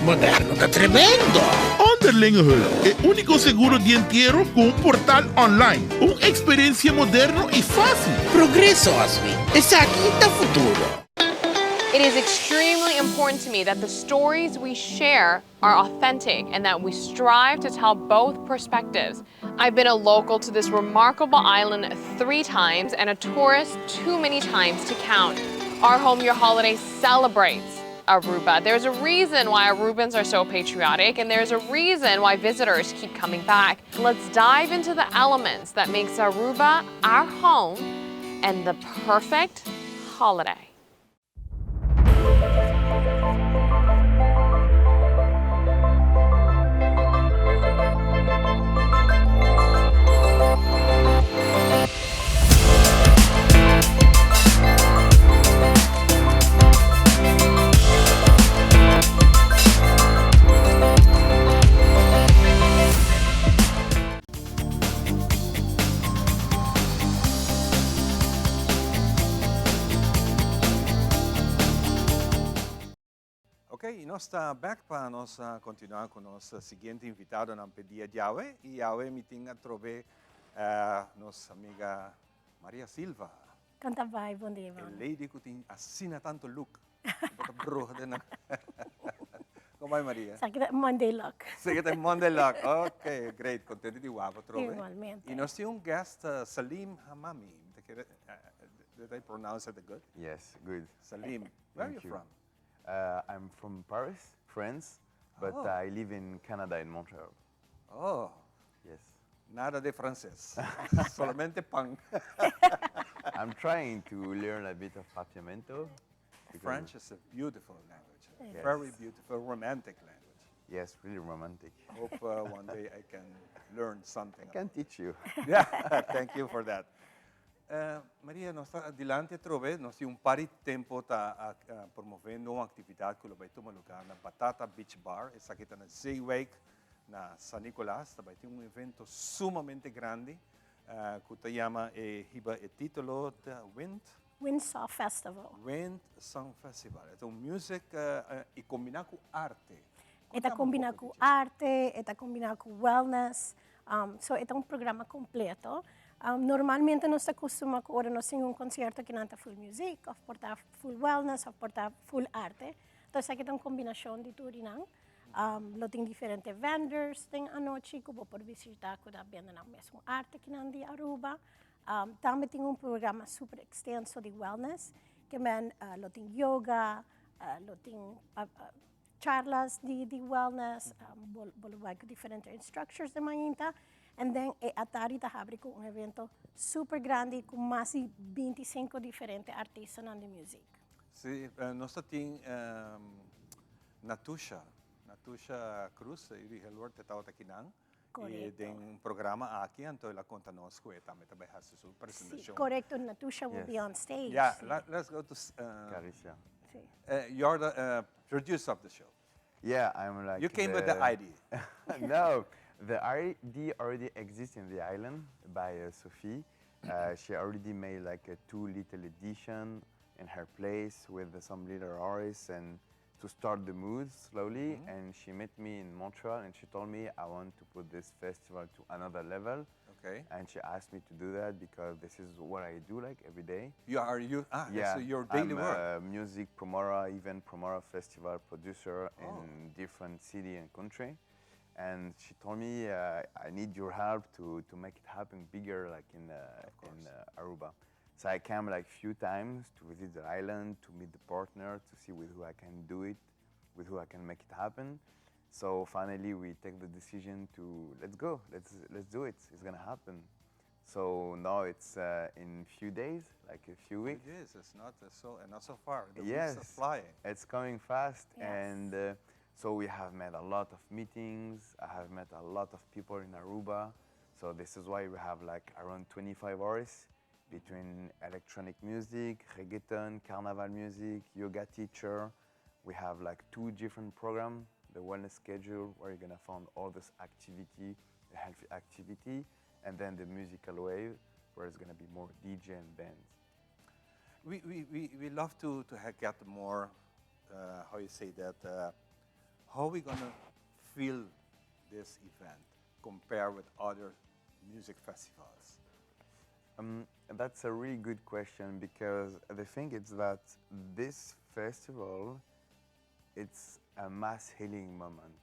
moderno, está tremendo. Onderlinge hulp, el único seguro de entierro con un portal online. Una experiencia moderna y fácil. Progreso, Aswing. Es aquí el futuro. It is extremely important to me that the stories we share are authentic and that we strive to tell both perspectives. I've been a local to this remarkable island 3 times and a tourist too many times to count. Our Home Your Holiday celebrates Aruba. There's a reason why Arubans are so patriotic, and there's a reason why visitors keep coming back. Let's dive into the elements that makes Aruba our home and the perfect holiday. Ok, nós está back para nós continuar com nosso seguinte invitado na pedia de Aue. E Aue me tinha trover nossa amiga Maria Silva. Canta vai, bom dia, A Ivan. lady que tem assina tanto look. Como vai, Maria? Sa Monday luck. Sige tayo Monday luck. Ok, great. Contente di guapo trove. Igualmente. E nós temos um guest, Salim Hamami. Did I pronounce it good? Yes, good. Salim, where are you Thank from? I'm from Paris, France, but Oh. I live in Canada, in Montreal. Oh. Yes. Nada de francés. Solamente pan. I'm trying to learn a bit of Papiamento. because- French is a beautiful language. Yes. Very beautiful, romantic language. Yes, really romantic. Hope one day I can learn something. I can teach you. Yeah, thank you for that. Maria, nós está adiante trove, nós temos pari tempo tá promovendo uma atividade que vai tomar lugar na Batata Beach Bar, essa aqui está na Zeewijk, na San Nicolás, vai ter um evento sumamente grande, que se chama hiba o título de Windsor Festival. Wind Song Festival. Então, music e combinar com arte. Eta combina com arte, eta combina com wellness. So, é um programa completo. Normalmente nós acostumamos agora nós temos um concerto que não tem full music, ou portar full wellness, ou portar full arte. Então, essa aqui é uma combinação de tudo, não? Lo tem diferentes vendors, tem a noite que vou por visitar, que dá bem na mesma arte que não de Aruba. Também tem um programa super extenso de wellness, que lo tem yoga, lo tem charlas de wellness, vai com diferentes instructors de manhã. And then, a tarde abre com um evento super grande com mais de 25 diferentes artistas de música. Sim, nós temos Natusha Cruz, e o que está aqui não. E tem um programa aqui, então ela conta nós que também faz a sua apresentação. Correcto, Natusha will be on stage. Yeah, let's go to Caricia. You're the producer of the show. Yeah, I'm like. You came with the idea. No, the idea already exists in the island by Sophie. She already made like a 2 little edition in her place with some little artists and to start the mood slowly. And she met me in Montreal and she told me I want to put this festival to another level. Okay. And she asked me to do that because this is what I do like every day. That's your daily work. I'm a music promoter, event promoter, festival producer in different city and country. And she told me, I need your help to make it happen bigger, like in Aruba. So I came like few times to visit the island, to meet the partner, to see with who I can do it, with who I can make it happen. So finally, we take the decision to let's go, let's do it. It's gonna happen. So now it's in few days, like a few weeks. Yes, it's not so far. The Yes, weeks are flying. it's coming fast, Yes. and so we have met a lot of meetings. I have met a lot of people in Aruba. So this is why we have like around 25 hours between electronic music, reggaeton, carnival music, yoga teacher. We have like 2 different programs, the wellness schedule where you're gonna find all this activity, the healthy activity, and then the musical wave where it's gonna be more DJ and bands. We love to get more, how you say that, how we gonna feel this event compared with other music festivals? That's a really good question because the thing is that this festival, it's a mass healing moment.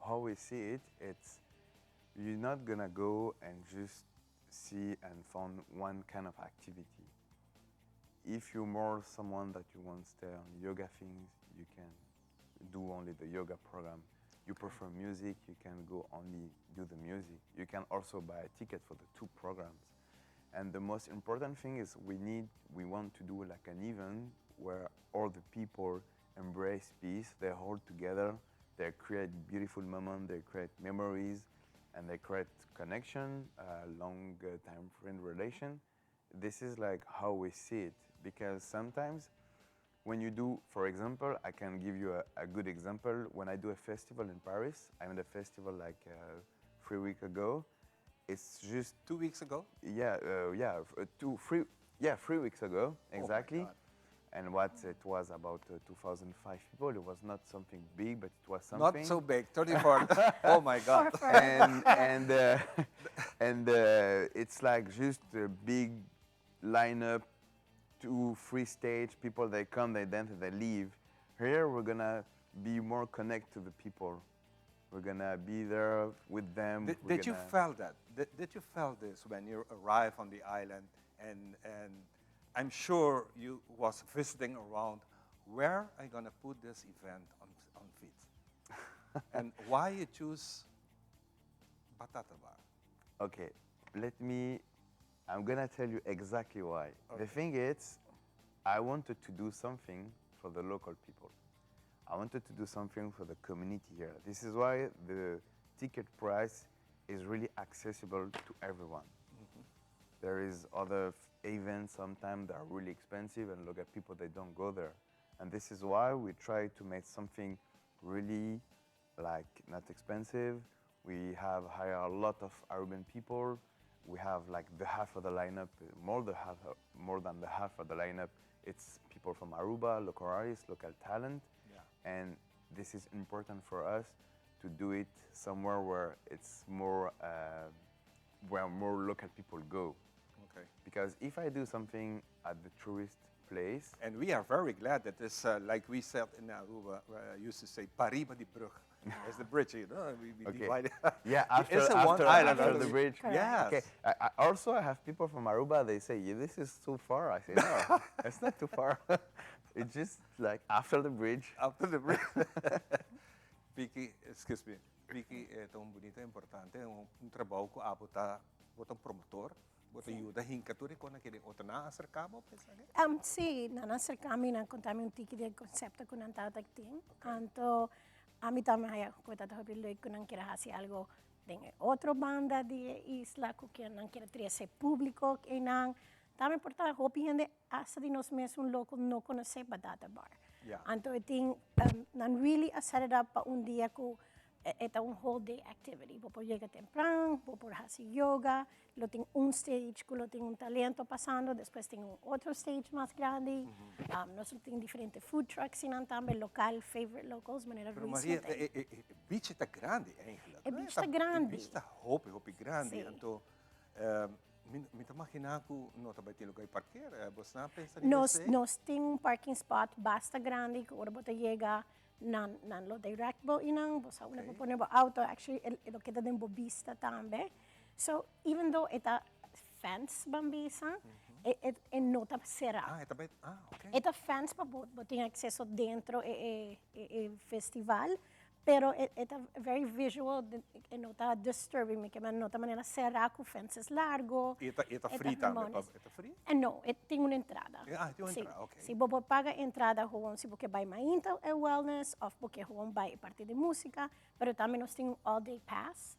How we see it, it's you're not gonna go and just see and find one kind of activity. If you're more someone that you want to stay on yoga things, you can do only the yoga program. You prefer music, you can go only do the music. You can also buy a ticket for the 2 programs. And the most important thing is we want to do like an event where all the people embrace peace, they hold together, they create beautiful moments, they create memories, and they create connection, long time friend relation. This is like how we see it, because sometimes when you do, for example, I can give you a good example. When I do a festival in Paris, I made a festival like 3 weeks ago. It's just 2 weeks ago? Yeah, 3 weeks ago, exactly. And what it was about 2005 people. It was not something big, but it was Not something. so big, 34. Oh my God. And it's like just a big lineup, 2-3 stage. People, they come, they dance, they leave. Here we're gonna be more connect to the people. We're gonna be there with them. Did you feel that? Did you feel this when you arrived on the island and I'm sure you was visiting around, where are you gonna put this event on feet? And why you choose Batata Bar? Okay, I'm gonna tell you exactly why. Okay. The thing is, I wanted to do something for the local people. I wanted to do something for the community here. This is why the ticket price is really accessible to everyone. There is other events sometimes that are really expensive and look at people, they don't go there. And this is why we try to make something really like not expensive. We have hired a lot of Aruban people. We have like the half of the lineup, more than the half of the lineup. It's people from Aruba, local artists, local talent. And this is important for us to do it somewhere where it's more, where more local people go. Okay. Because if I do something at the tourist place. And we are very glad that this, like we said in Aruba, used to say Pariba di Brug. As the bridge, you know, we Okay. divide it. Yeah, It's a one island after the bridge. Yes. Okay. Also, I have people from Aruba. They say, yeah, "This is too far." I say, "No, it's not too far. It's just like after the bridge." After the bridge. Vicky, excuse me. Vicky, itong bonito, importante. Un trabaho ko abota, botang promotor, botang yuda hinkaturi ko na kini otana acercamo pensare. Sì, non acercami non contami un tiki del concepto con antatak team. Anto ami tama haya ko tata hobiloi ko nang kira hasi algo dengan otro banda di isla ko kira nang kira triese público e nang tama importa hopi hende asa di nos mes un loco no conoce Batata Bar. Yeah. Anto iting nan really set it up pa un dia ko eta un whole day activity. Popo llega temprano, popo hasi yoga, lo ting un stage, lo ting un talento pasando, después ting un otro stage más grande. Nos ting diferentes food trucks sin tambe local, favorite locals, manera Pero Ruiz. Maria, beach está grande eigenlijk. E beach está grande. Beach está hopi grande. Sim. Então, me imagina que não também tem lugar para parquear. Você não pensa Nos ting un parking spot basta grande, que ora bota llega nan lo direct bo inang bosa una po poner bo auto actually lo que den bo vista tambe. So even though eta fence bambisa e nota cerrado. Okay. Eta fence pa bo tem acceso dentro e festival, pero eta very visual e nota disturbing me que man nota manera cerrada com fences largo. Eta free também. Eta free? No, tem uma entrada. Tem uma entrada, ok. Se você paga entrada, se você vai mais então é wellness, ou porque você vai parte de música, mas também nós temos all day pass.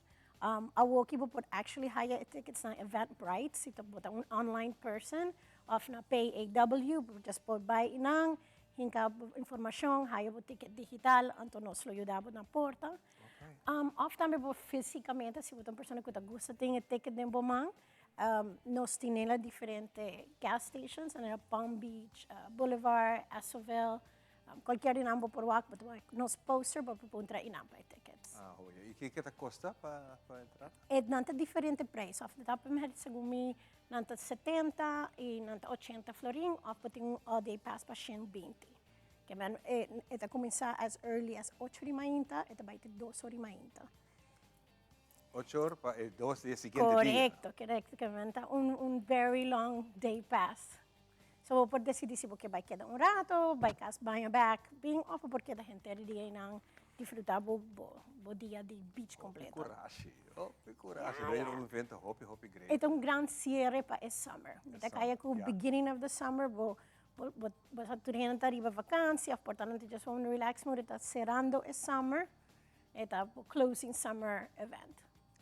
A Woki pode actually hire tickets na Eventbrite, se você botar um online person, ou na PAW, just pode buy inang, hinka informação, hire o ticket digital, então nós lo ajudamos na porta. Of também fisicamente, se você é uma pessoa que gosta de ter ticket de bomang, nós temos diferentes gas stations, na Palm Beach, Boulevard, Asoville, qualquer inambo por wak, nos poster para entrar inambo tickets. E o que que custa para entrar? É nanta diferente preço. Off the top of my head, segundo me, nanta 70 e nanta 80 florin, off tem um all day pass para 120. Que man, eta começar as early as 8 de manhã, eta vai ter 2 horas de manhã. 8 horas para 2 dias seguintes. Correcto, que man, un very long day pass. So, por decidir se você vai quedar um rato, vai banho back, bem off porque a gente é dia não disfrutar o dia de beach completo. Coragem, é um evento hopi grande. É um grande cierre para esse summer. Então, kaya ko beginning of the summer, basta turhen ta riba vacância, portanto, just want to relax mo está cerrando esse summer, eta closing summer event.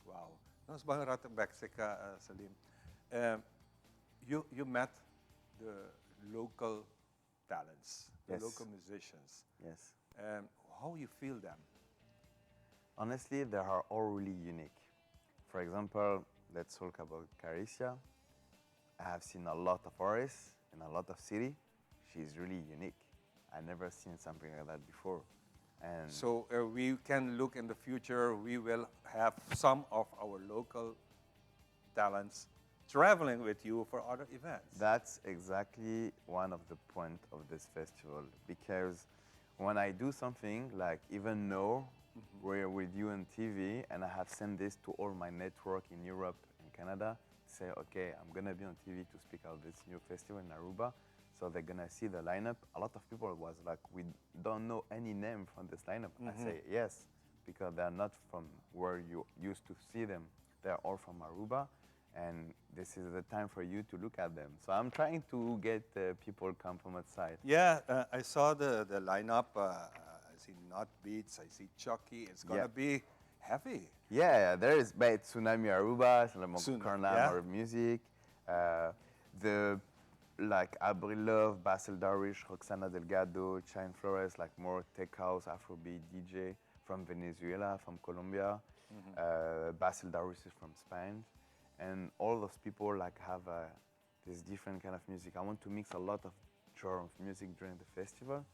Wow. Nós vamos rato back seka Salim. You met the local talents, the Yes. local musicians. Yes. How you feel them? Honestly, they are all really unique. For example, let's talk about Caricia. I have seen a lot of artists in a lot of cities. she's really unique. I never seen something like that before. And So we can look in the future, we will have some of our local talents traveling with you for other events. that's exactly one of the point of this festival, because when I do something like even now, we're with you on TV, and I have sent this to all my network in Europe and Canada, say, okay, I'm gonna be on TV to speak of this new festival in Aruba, so they're gonna see the lineup. A lot of people was like, we don't know any name from this lineup. I say, yes, because they're not from where you used to see them. They're all from Aruba, and this is the time for you to look at them. So I'm trying to get people come from outside. Yeah, I saw the lineup. I see Not Beats, I see Chucky. It's gonna be heavy. Yeah, there is Tsunami Aruba, Karnam yeah. or music. The like Abril Love, Basil Darwish, Roxana Delgado, Chine Flores, like more tech house, Afrobeat DJ from Venezuela, from Colombia. Basil Darwish is from Spain. And all those people like have this different kind of music. I want to mix a lot of genre of music during the festival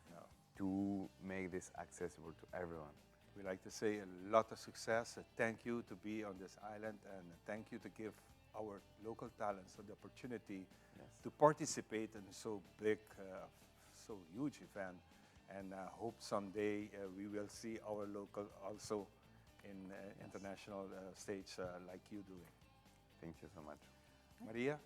to make this accessible to everyone. We like to say a lot of success. Thank you to be on this island, and thank you to give our local talents the opportunity to participate in so big, so huge event. And hope someday we will see our local also in international stage like you doing. Thank you so much. Maria,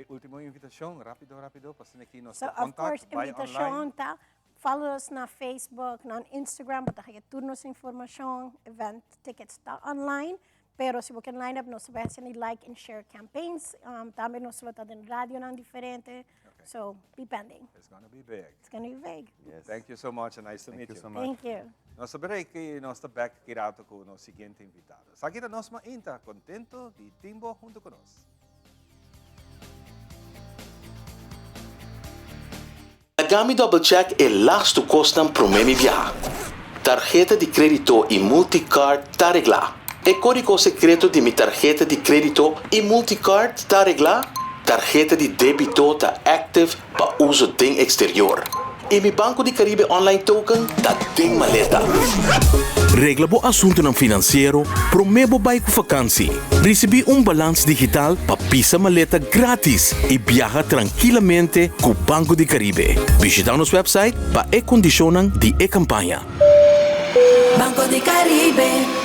última invitação, rápido, passando aqui nosso So, of contato, course, vai invitação, online. tá? Follow us na Facebook, na Instagram, para que tudo nossa informação, event tickets tá online. Pero se você line up, nós vamos fazer like and share campaigns. Também nós vamos estar em rádio não diferente. So, be pending. It's going to be big. It's going to be big. Yes. Thank you so much and nice to meet you. so much. Thank you. Nosso break e nosso back kirato com o nosso seguinte invitado. Aqui na nossa mainta, contento de Timbo junto conosco. Pagami Double Check é lasto costam promemi via. Tarjeta de crédito e multicard tá regla. E código secreto de minha tarjeta de crédito e multicard tá regla. Tarjeta de débito tá active para uso em exterior. E mi Banco de Caribe Online Token tá tem maleta. Regla bo assunto ng financeiro, promebo bay ko vakansie. Recebi balance digital pa pisa maleta gratis e viaja tranquilamente com Banco de Caribe. Visita nosso website pa e-condicionan di e-campanya. Banco de Caribe.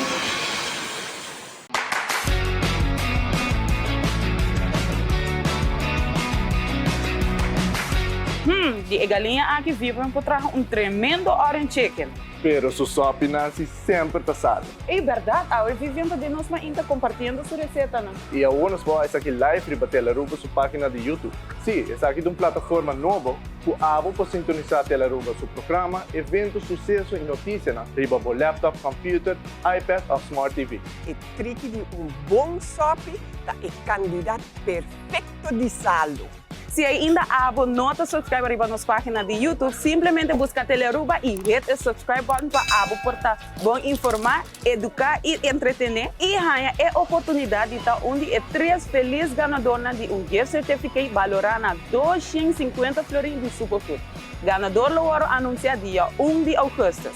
Die galinha aqui vivem por trás tremendo orange chicken. Pero su sopa nasi sempre tá salvo. É verdade, eu vivendo de nós mas ainda compartilhando sua receita, não? E alguns vão aqui live riba Telaruba sua página de YouTube. Sim, essa aqui é uma plataforma nova que abo para sintonizar Telaruba seu programa, evento, sucesso e notícia na riba bo laptop, computer, iPad ou Smart TV. O trick de bom sopa é o candidato perfeito de saldo. Se ainda não está subscribe para nossa página de YouTube, simplesmente busca Telaruba e hit o subscribe button para portar bom informar, educar e entretener. E ganha a oportunidade de estar onde é 3 felizes ganadores de gift certificate valorado na 250 florins de Superfood. Ganador lo varo anunciar dia 1 de agosto.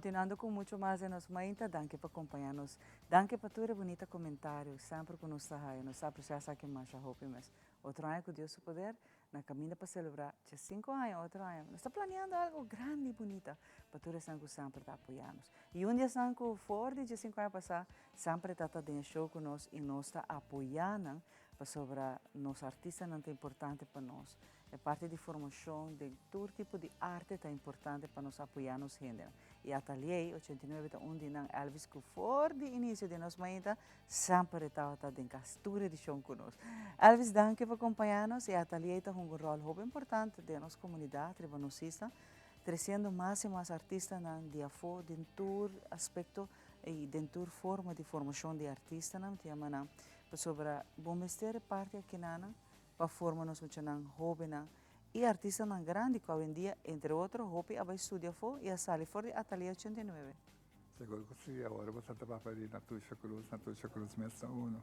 continuando com muito mais em nossa mainta, danke por acompanhar-nos. Danke por todos os bonitos comentários, sempre que nos está aí, nos apreciamos aqui mais a roupa, mas outro ano com Deus o poder, na caminho para celebrar, tinha 5 anos, outro ano, nós estamos planeando algo grande e bonito, para todos que sempre está apoiando-nos. E dia que fora de 5 anos passar, sempre está dando show com nós e nós está apoiando para sobre nos artistas não é importante para nós. É parte de formação de todo tipo de arte é importante para nós apoiar nos gente. E ateliê 89 está onde Elvis que for de início de nossa manhã sempre estava em castura de show conosco. Elvis, danke por acompanhar-nos e ateliê está um rol muito importante de nossa comunidade ribanosista, trazendo mais e mais artistas na diafo de todo aspecto e de toda forma de formação de artistas na tiamana sobre bom mistério parte aqui na para formar nos muchanan jovem e artistas na grande que hoje em dia entre outros hopi abai estudia fo e a sali for de ateliê 89. Seguro que sim, agora você está para ir na Tuxa Cruz mesa 1.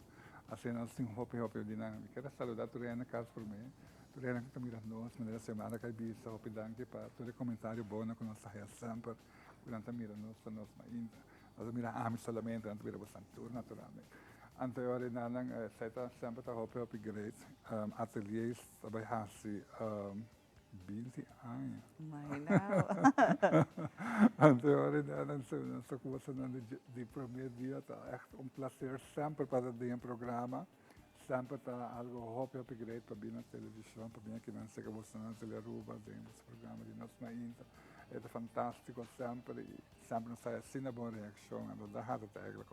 Assim nós temos hopi dinâmica. Quero saludar Turena caso por mim. Turena que está mirando nós, maneira semana que vista hopi danke para todo comentário bom com nossa reação para durante mirando nós para nós ainda. Nós mira solamente antes mira bastante naturalmente. Anteriore nanang saya sempre tá hopi great ateliês também hasi 20 anos. Imagina. Anteriore nanang sa começou de primeiro dia tá echt prazer sempre para ter programa sempre tá algo hopi great para vir na televisão para vir aqui na Seca Bolsonaro Teleruba dentro do programa de nós ainda é fantástico sempre nos sai assim uma boa reação a da hada eigenlijk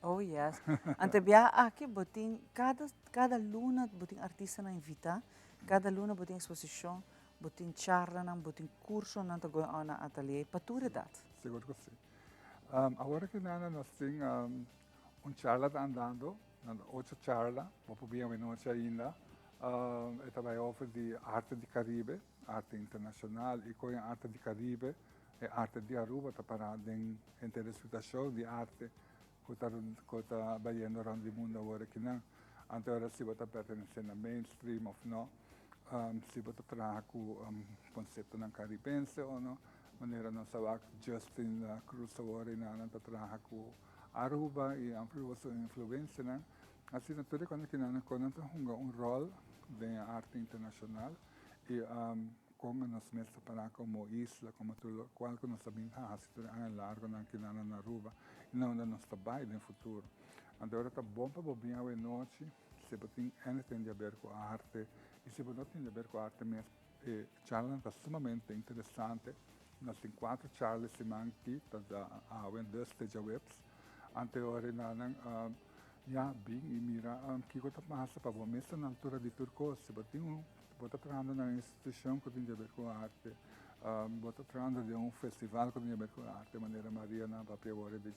Oh yes. Ante bia aqui botin cada luna botin artista na invita, cada luna botin exposição, botin charla na botin curso na to go na ateliê para tudo dat. Seguro que sim. Agora que nós temos charla andando, 8 charla, vou publicar uma noite ainda. E também oferece de arte de Caribe, arte internacional e com arte de Caribe, e arte de Aruba para em interpretação de arte que está vendo around the mundo agora que não. Antes ora se você pertence na mainstream ou não, se você traz o conceito na caribense ou não, maneira não sabe Justin Cruz agora e não traz o Aruba e ampliou sua influência, né? Assim naturalmente quando que não conta rol de arte internacional e como nós mesmos para como isla, como tudo, qual que nós sabemos assim tudo é largo na que na Aruba e não nós trabalha no futuro. Agora está bom para bobinha a noite, se você tem anything a ver com a arte e se você não tem a ver com a arte mesmo, charla está sumamente interessante. Nós temos 4 charlas semana aqui, tá a 2 stage webs. Anterior na já bem e mira que eu estou passando para você na altura de Turco, se você tem você trabalhando na instituição que tem a ver com a arte, você trabalhando de festival que tem a ver com a arte, de maneira Mariana, para agora de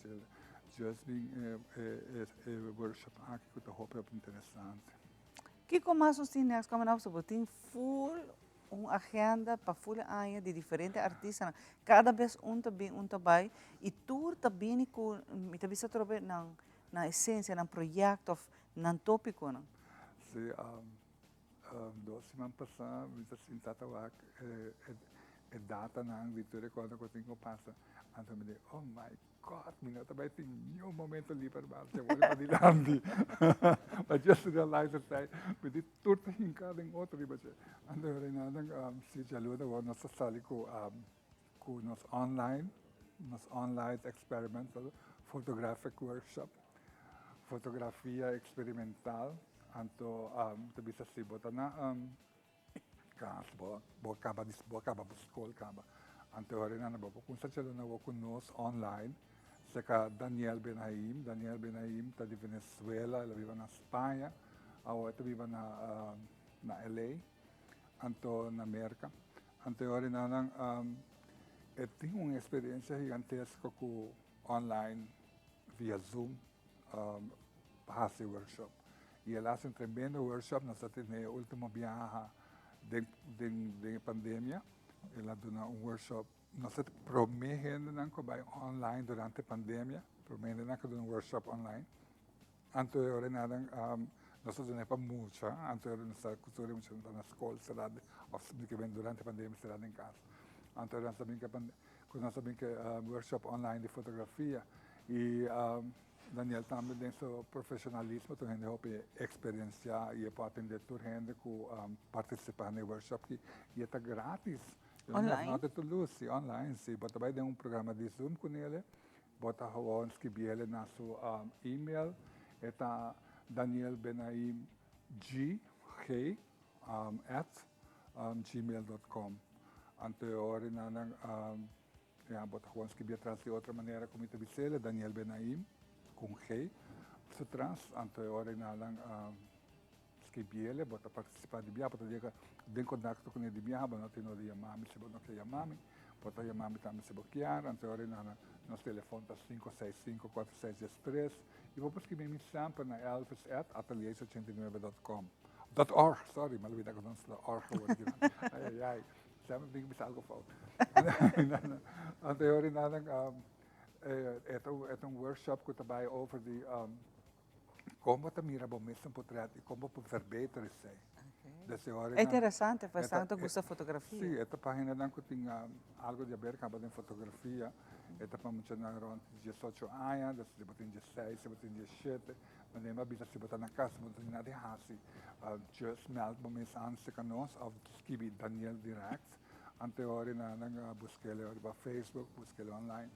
just being workshop aqui que eu acho interessante. Que como nós temos como nós tem full uma agenda para full ano de diferentes artistas, cada vez vai e tudo também com me também se trobe na essência, na projeto, na tópico, não? Sim, 2 semanas passadas, eu assim tatawak data na Vitória quando eu tenho passa, então me disse, oh my God, minha também tem nenhum momento livre para eu vou para dilandi, mas just realize that me disse tudo em cada outro livro, então eu não se já luta agora nossa sala com nos online experimental photographic workshop, fotografia experimental. Anto bisa si bota na bo acaba buscol acaba anto ora na bo kung sa chelo na wo nos online saka Daniel Benaim ta di Venezuela la viva na Spagna ata viva na LA anto na America anto ora na tenho uma experiência gigantesca com online via Zoom para workshop. E ela faz tremendo workshop, nós temos o último viagem da pandemia, ela dá workshop, nós prometemos que vai online durante a pandemia, prometemos que dá workshop online. Antes de nada, nós temos para muito, antes de nós temos na escola, ou durante a pandemia, será em casa. Antes nós também nós sabemos que workshop online de fotografia e Daniel também tem seu profissionalismo, tu gente hope experiência e pode atender tu gente que participar no workshop e é grátis. Online? Não tem tu luz, online, sim. Bota vai ter programa de Zoom com ele, bota gewoon escrever ele na sua e-mail, é Daniel Benaim G at gmail.com. Anterior na bota gewoon escrever atrás de outra maneira como te disse, Daniel Benaim com G. Se trans anterior na escrever, bota participar de viagem, bota dizer tem contato com ele de viagem, não tem nada chamar, se não quer chamar, bota chamar também se bloquear, anterior na nosso telefone tá 565-4613 e vou escrever mensagem para elvis@atelier89.com. .org, sorry, mal vida com nós .org. Ai, sempre tem que pensar algo falso. Anterior é workshop que trabalha over de como te mira bom mesmo portrait e como verbeteren isso. É interessante, faz tanto gosta de fotografia. Sim, esta página não que tem algo de ver com a fotografia. Esta para muitos around 18 anos, se botar 16, se botar 17, mas nem mais se botar na casa, se botar na derrase. Just meld momentos antes que nós, ou escrever Daniel direct. Anterior na buscar ele no Facebook, buscar ele online.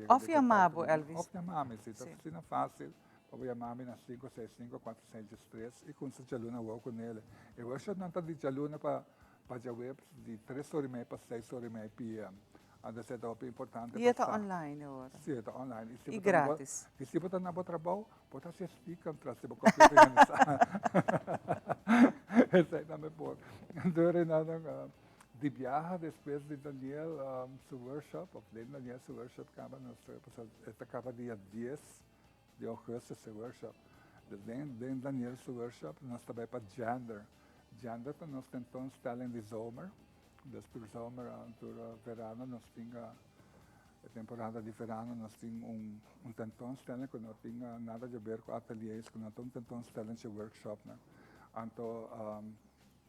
Off chamado, Elvis? Off chamado, sim, está fácil. Vou chamar na 565-4613 e com essa jaluna vou com ele. Eu acho que não está de jaluna para a web de 3h30 para 6h30 p.m. Antes é importante. E está online agora? Sim, está online. E grátis? E se você não está trabalho, pode se explicar para você copia essa aí também pode. Então, de viagem, depois de Daniel, seu workshop, Daniel, seu workshop, acaba dia 10 de agosto, esse workshop. Dentro Daniel, seu workshop, nós também para gender. Gender, nós tentamos stellen de zomer. Depois zomer, durante verano, nós temos a temporada de verano, nós temos tentamos stellen que não tem nada a ver com ateliês, que não tentamos stellen de workshop. Então,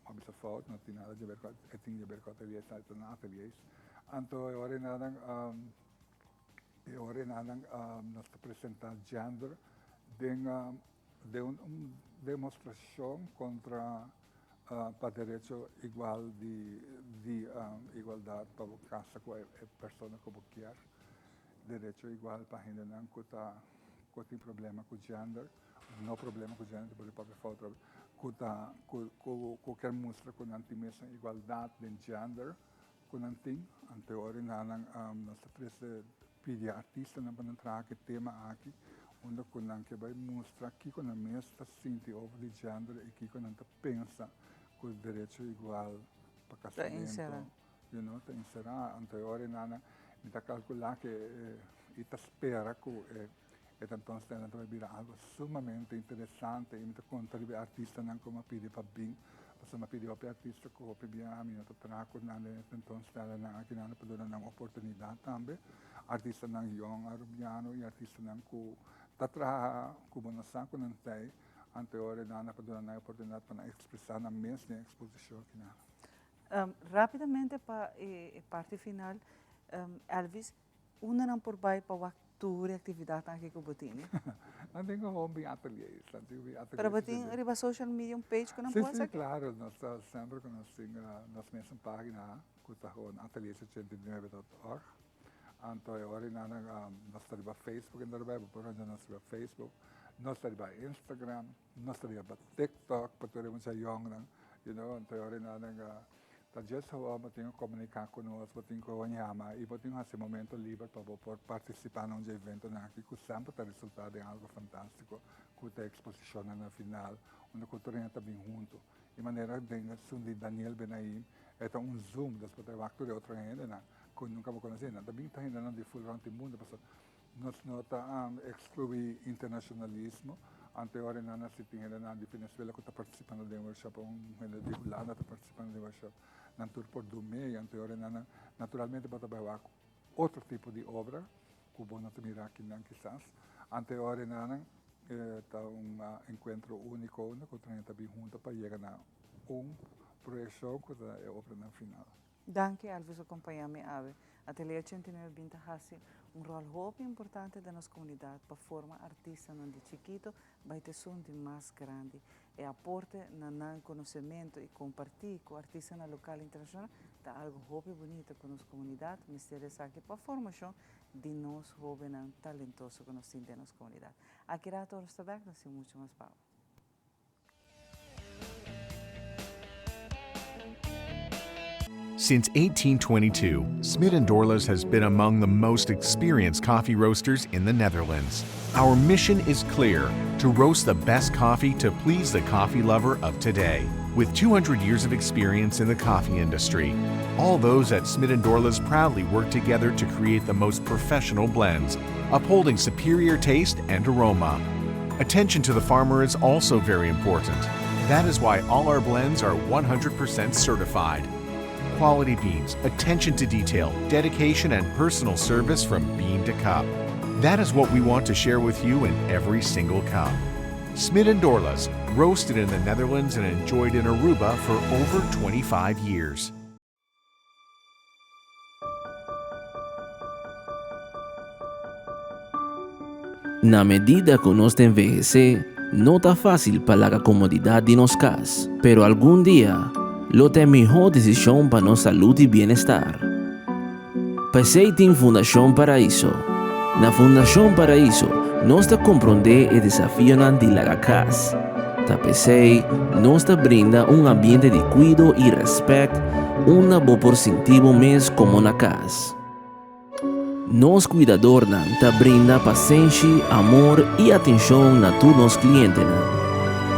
obvio fout, não tem nada a ver com ateliês, não ateliês. Então, agora nós apresentamos gender de uma demonstração contra para direito igual de igualdade para casa com a pessoa que quer, direito igual para a gente não que tem problema com gender, não problema com gender, porque pode falar que qualquer mostra que não tem mesmo igualdade de gender, que não tem, anterior nós pedir artista para entrar aqui tema aqui, onde que vai mostrar que quando a mestra sente over de gender e que quando pensa que o direito é igual para casamento, está encerrar anterior está calcular que está espera que então vai virar algo sumamente interessante e contribuir artista não como pedir para bem, você me pediu para artista que eu pedi a mim então aqui não para dar uma oportunidade também, artista não young arabiano e artista não que está trabalhando com não sabe que não tem anterior para dar uma oportunidade para expressar na mesma exposição que não. Rapidamente para a parte final, Elvis, não por baixo para a atividade aqui com o Botini? Não tenho home ateliês. Para Botini, arriba social media page que não pode ser? Sim, claro. Nós sempre que nós temos nossa mesma página, que está com atelier89.org. Então, agora nós estamos no Facebook, nós estamos no Facebook, nós estamos no Instagram, nós estamos no TikTok, porque nós somos young, então agora nós just tenho que comunicar conosco, tenho que olhar e tenho esse momento livre para participar num evento aqui, que sempre está resultado em algo fantástico, que tem exposição no final, onde a cultura está bem junto. De maneira de Daniel Benaim, é Zoom, depois da actor e outra gente, que nunca vou conhecer, também está ainda de full round do mundo, nós não excluir internacionalismo. Anterior nós tínhamos de Venezuela que está participando de workshop, de Holanda está participando de workshop, na tour por 2 meses, anterior naturalmente para trabalhar outro tipo de obra, que vou não mirar aqui quizás. Anterior está encontro único, que está bem junto para chegar a projeção que é a obra no final. Danke Alves acompanhar-me ave. Ateliê 89 Binta Hassi um rol muito importante da nossa comunidade para formar artistas de chiquito vai ter som de mais grande e aporte na conhecimento e compartilhar com artistas na local e internacional tá algo muito bonito com nossa comunidade, mistério aqui para a formação de nós jovens talentosos que nós temos na nossa comunidade. Aqui a todos está bem, nós temos muito mais palavras. Since 1822, Smit & Dorlas has been among the most experienced coffee roasters in the Netherlands. Our mission is clear: to roast the best coffee to please the coffee lover of today. With 200 years of experience in the coffee industry, all those at Smit & Dorlas proudly work together to create the most professional blends, upholding superior taste and aroma. Attention to the farmer is also very important. That is why all our blends are 100% certified. Quality beans, attention to detail, dedication, and personal service from bean to cup. That is what we want to share with you in every single cup. Smit & Dorlas, roasted in the Netherlands and enjoyed in Aruba for over 25 years. Na medida que nós envelhecer, não tá fácil para a comodidade de nos cas, pero algum dia lo tem melhor decisão para nossa saúde e bem-estar. Pensei em Fundação Paraíso. Na Fundação Paraíso, nós te compreender o desafio de la casa. Ta pensei, nós te brinda ambiente de cuidado e respeito, bom por sentir mês como na casa. Nos cuidador te brinda paciência, amor e atenção na tus clientes.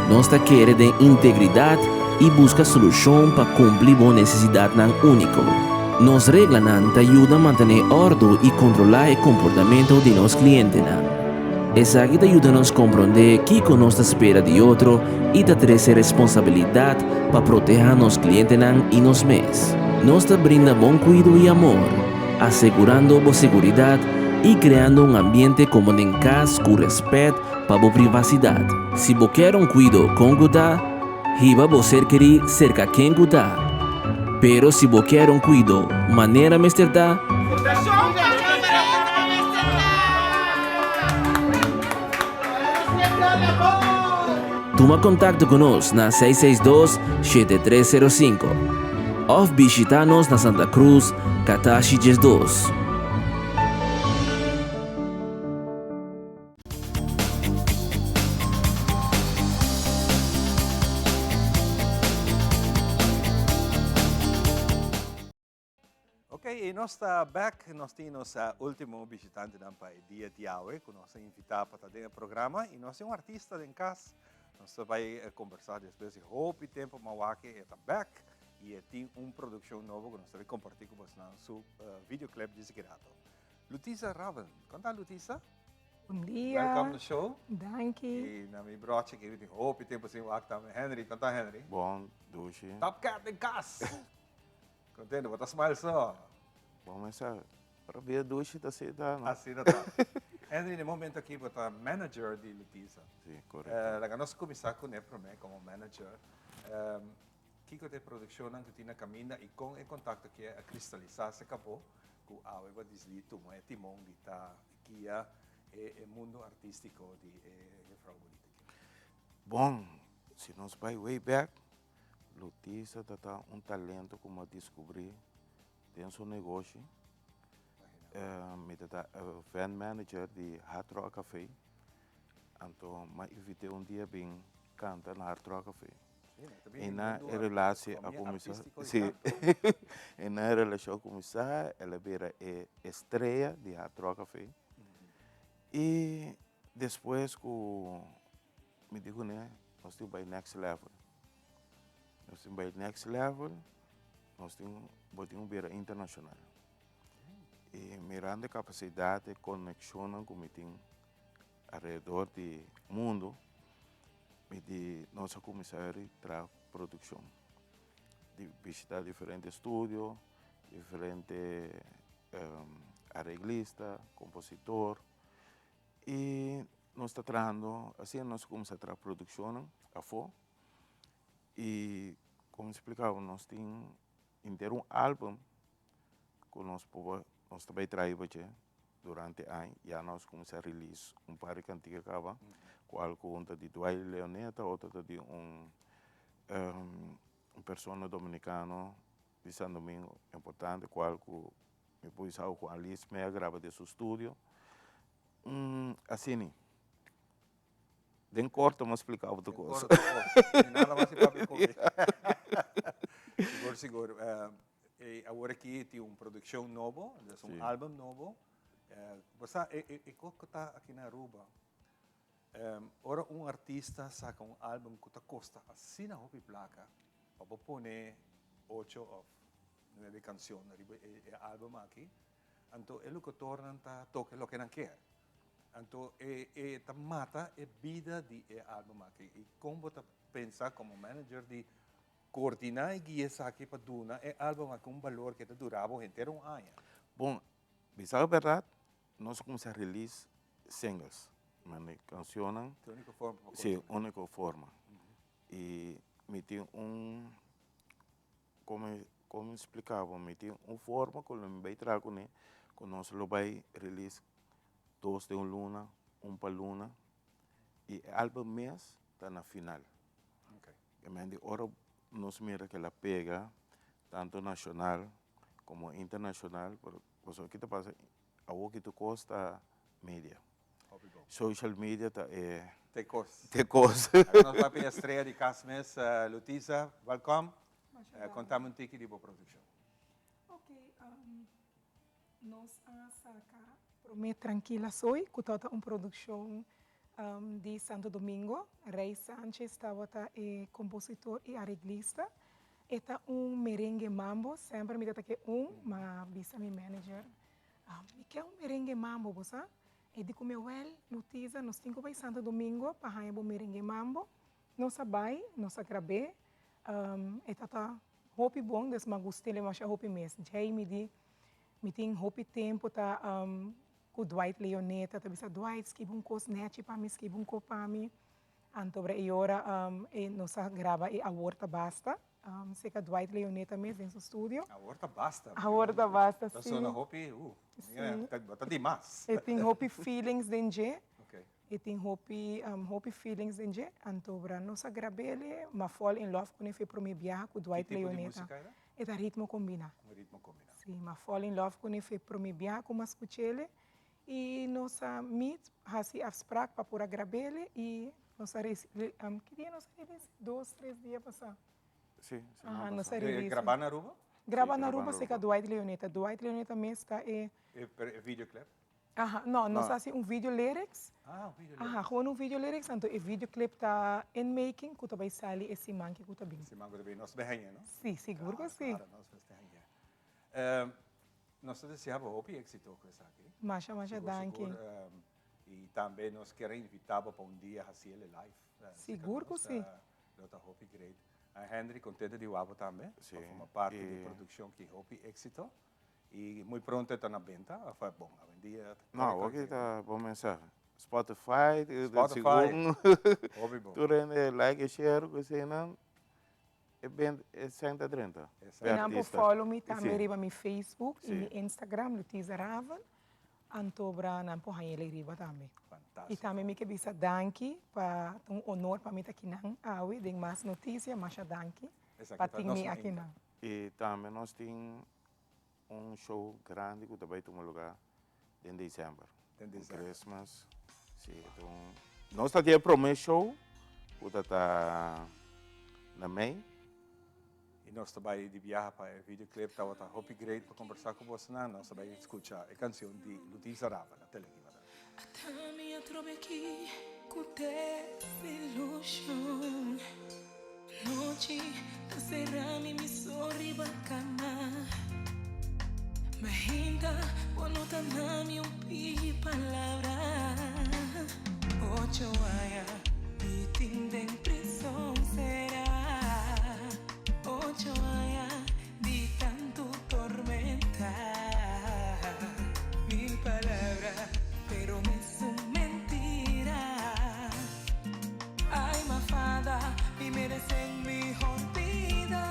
Nós te quer de integridade e busca solução para cumprir a necessidade única. Nos regras te ajuda a manter ordem e controlar o comportamento de nos clientes. Essa aqui te ajuda a nos compreender que nos espera de outro e te traz responsabilidade para proteger nos clientes e nos mesmos. Nos te brinda bom cuidado e amor, assegurando a segurança e criando ambiente como em casa com respeito para a privacidade. Se você quer cuidado com cuidado, riba você querer cerca quem cuidar. Pero se você quer cuidado maneira mesterda, toma contato conosco na 662-7305 ou visita-nos na Santa Cruz, Catachi 12. Ok, e nós está back, nós temos o último visitante para o dia de hoje, que nós invitamos para o programa, e nós temos um artista em casa. Nós vamos conversar depois de roupa e tempo, mas aqui está back e tem uma produção nova que nós vamos compartilhar com vocês no seu videoclip de Zigirato. Lutisa Raven, conta Lutisa? Bom dia. Welcome to the show. Dank je. E na minha broche que tem roupa e tempo assim, o acta Henry, conta Henry. Bom, douche. Top Cat em casa. Contente, bota smile só. Bom, mas para ver douche está assim, tá? Assim está. Henry, no momento aqui, você manager de Lutisa. Sim, correto. Nós começamos com ele como manager. Que tem produção que tem na caminho e com o contato que é cristalizar se acabou com a web deslito, mas timão de tá aqui é o mundo artístico de Frau Bonita. Bom, se nós vai way back, Lutisa tá talento como descobrir tem seu negócio. Me tá fan manager de Hard Rock Café. Então, me invitei dia bem cantar na Hard Rock Café. E na relação a começar, sim, e na relação a começar, ela era estreia de Hard Rock Café. E depois que me digo, né, nós temos by next level. Nós temos by next level, nós temos beira internacional. E mirando a capacidade de conexão que me tem ao redor do mundo, de nossa comissária para produção, de visitar diferentes estúdios, diferentes arreglistas, compositor, e nós estamos trabalhando, assim nós começamos a produção a fora, e como explicava, nós temos inteiro álbum que nós também traímos durante o ano, já nós começamos a release par de cantigas acaba, qual conta de Dwight Leoneta, outra de persona dominicano de San Domingo, importante, qual que me pus ao com Alice Meia grava de seu estúdio. Assim, corto, mas explicava outra coisa. Nada mais para comer. Seguro. Agora aqui tem uma produção nova, um álbum novo. Você é que está aqui na Aruba. Ora artista saca álbum que custa assim na placa, para pôr 8 de canções, álbum aqui. Então ele que torna a tocar o que não quer. Então mata a vida de álbum aqui. E como você pensa como manager de coordenar e guiar aqui para dar álbum com valor que durava inteiro ano. Bom, a verdade, nós começamos a release singles. Canciones. Sí, única forma. Y me tiene como explicaba, me tiene forma que lo voy a traer con él, que nos lo va a release 2 de una luna, 1 para luna, y el álbum mes está en la final. Ahora nos mira que la pega, tanto nacional como internacional, pero pues, ¿qué te pasa? A vos que te costa media. Social media Te costa. Nós vamos para a estreia de Casmes, Lutiza, welcome. Contamos um pouquinho de boa produção. Ok, nós saca Prometo Tranquila Soy, que toda uma produção de Santo Domingo. Rey Sánchez estava compositor e arreglista. Eta merengue mambo, sempre me dá que mas bisa mi manager. Me quer merengue mambo, você? E digo, Lutiza, nós temos que ir Santo Domingo para ganhar merengue mambo. Nós vai, nós gravei. E tá roupa bom, des mas gostei, mas roupa mesmo. Já me tem roupa tempo tá com Dwight Leoneta, tá bisa Dwight escreve coisa net para mim, escreve coisa para mim. Então, e agora nós grava e a horta basta. Sei que Dwight Leoneta mesmo em seu estúdio. A horta basta. A horta basta, sim. Então, roupa, tá demais. E tem roupa feelings dentro. Ok. E tem roupa feelings dentro. Então, nós gravei, mas fall in love com ele para me viajar com Dwight Leoneta. Que tipo de música era? É da ritmo combina. Ritmo combina. Sim, mas fall in love com ele para me viajar com mas escuchele. E nós meet, assim, afspraak para pôr a gravar e nós que dia nós 2, 3 dias passar. Sim, nós gravar na Aruba? Gravar na Aruba, sei que a Dwight Leoneta. Dwight Leoneta mesmo está videoclip? Não, nós fazemos vídeo lyrics. Vídeo lyrics. Gewoon vídeo lyrics. Então, o videoclip está em making, que vai sair esse man que está bem. Esse man que está bem, nós bem, não? Sim, seguro que sim. Nós bem. Nós desejamos o êxito com isso aqui. Masha, danke. E também nós queremos invitar para dia assim ele live. Seguro que sim. Nós hope great. Henry, contente de Wabo também. Sim. Uma parte de produção que hope êxito. E muito pronto está na venda. Bom, a vendia. Não, aqui está bom mensagem. Spotify. Hobby bom. Tu rende like e share, que se não. É 130. E não follow me também riba mi Facebook e mi Instagram, Lutiza Raven. Antobra não por aí ele riba também. Fantástico. E também me que bisa danke para honor para mim aqui não. Aui, tem mais notícia, mas danke. Para ter me aqui não. E também nós temos show grande que também tem lugar em dezembro. Christmas. Sim, então nós temos o primeiro show que está na May. E nós também de viagem para o videoclip, estava hope great para conversar com você, nós também escutar a canção de Lutiza Raven na televisão. Attami a trovi aqui com desillusion. Noci tu serrami mi sorri bacana. Mahinda bonota nami pi palabra. Ocho aya biting den prison será. Ocho aya di tanto tormenta. Mil palabras, pero me son mentira. Ay, mafada, y merecen mejor vida.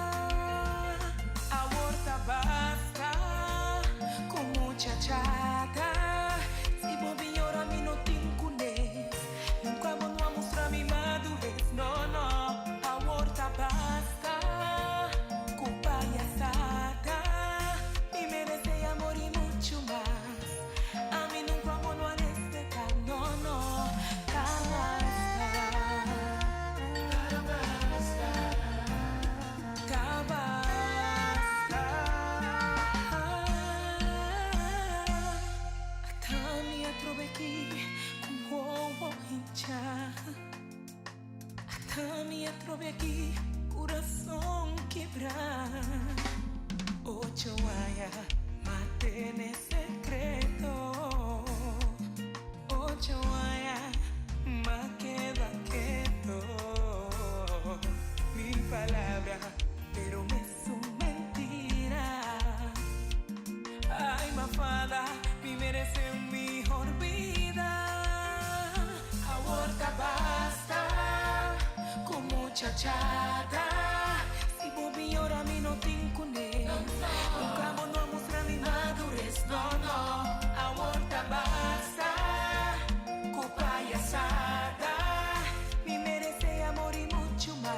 Hasta me trove aqui, coração quebrar. Ocho vaya, mantén secreto. Ocho vaya, ma queda quieto. Mil palabras, pero me son mentira. Ay, mafada, me merece mejor vida. Ahorita basta, con muchachada. Si Bobby llora, a mí no tengo ne. Nunca vamos a mostrar mi madurez, no, no. Ahorita basta, con payasada. Me merece amor y mucho más.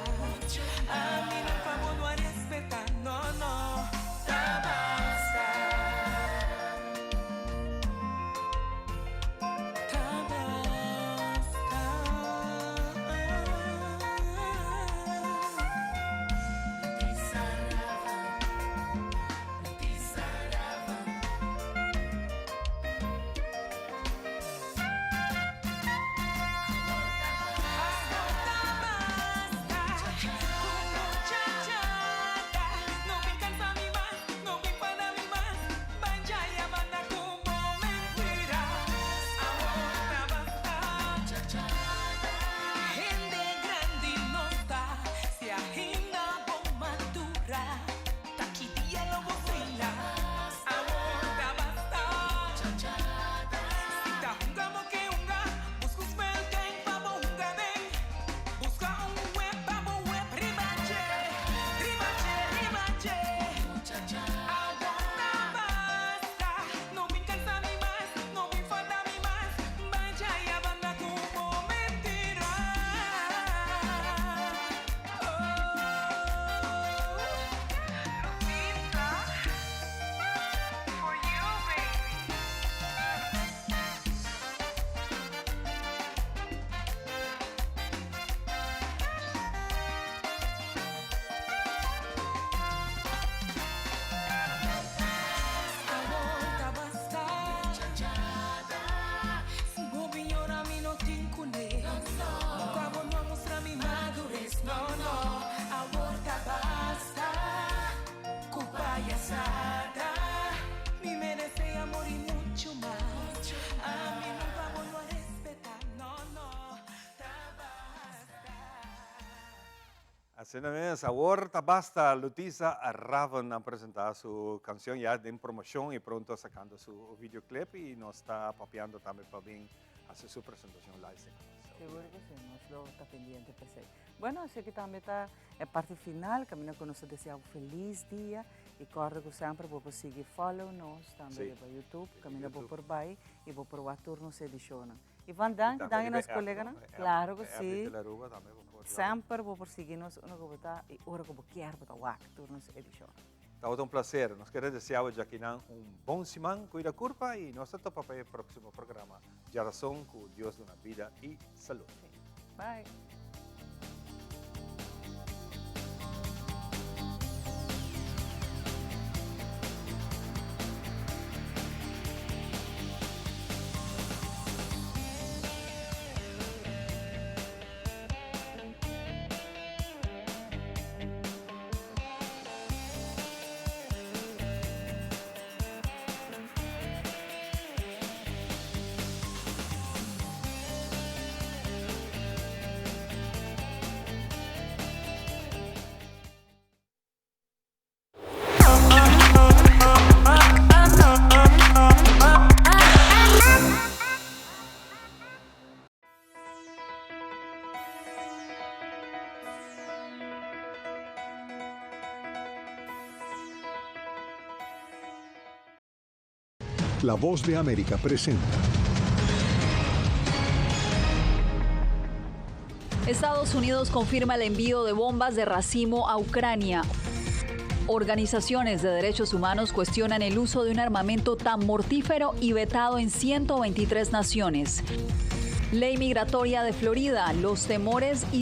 A mí nunca vamos a respetar, no, no. Ya basta. Me merece amor y mucho más. A mí nunca vuelvo a respetar, no, no. Así es, ahorita basta. Lutisa Raven ha presentado su canción ya en promoción y pronto sacando su videoclip y nos está papeando también para bien hacer su presentación live. Seguro que sí, nos lo está pendiente per se. Bueno, así que também está a parte final, caminho com nós desejar um feliz dia e corre que sempre vou seguir follow nós também no YouTube, caminho vou por baixo e vou por o turno se ediciona. E van dank nos colegas, claro que sim. Sempre vou por seguir nós, uma coisa e hora que vou querer para o turno se ediciona. Está um prazer. Nós queremos desejar a Jaquinan bom semana, cuida curva e nós estamos para o próximo programa. Geração com Deus de uma vida e saúde. Bye. La Voz de América presenta. Estados Unidos confirma el envío de bombas de racimo a Ucrania. Organizaciones de derechos humanos cuestionan el uso de un armamento tan mortífero y vetado en 123 naciones. Ley migratoria de Florida, los temores y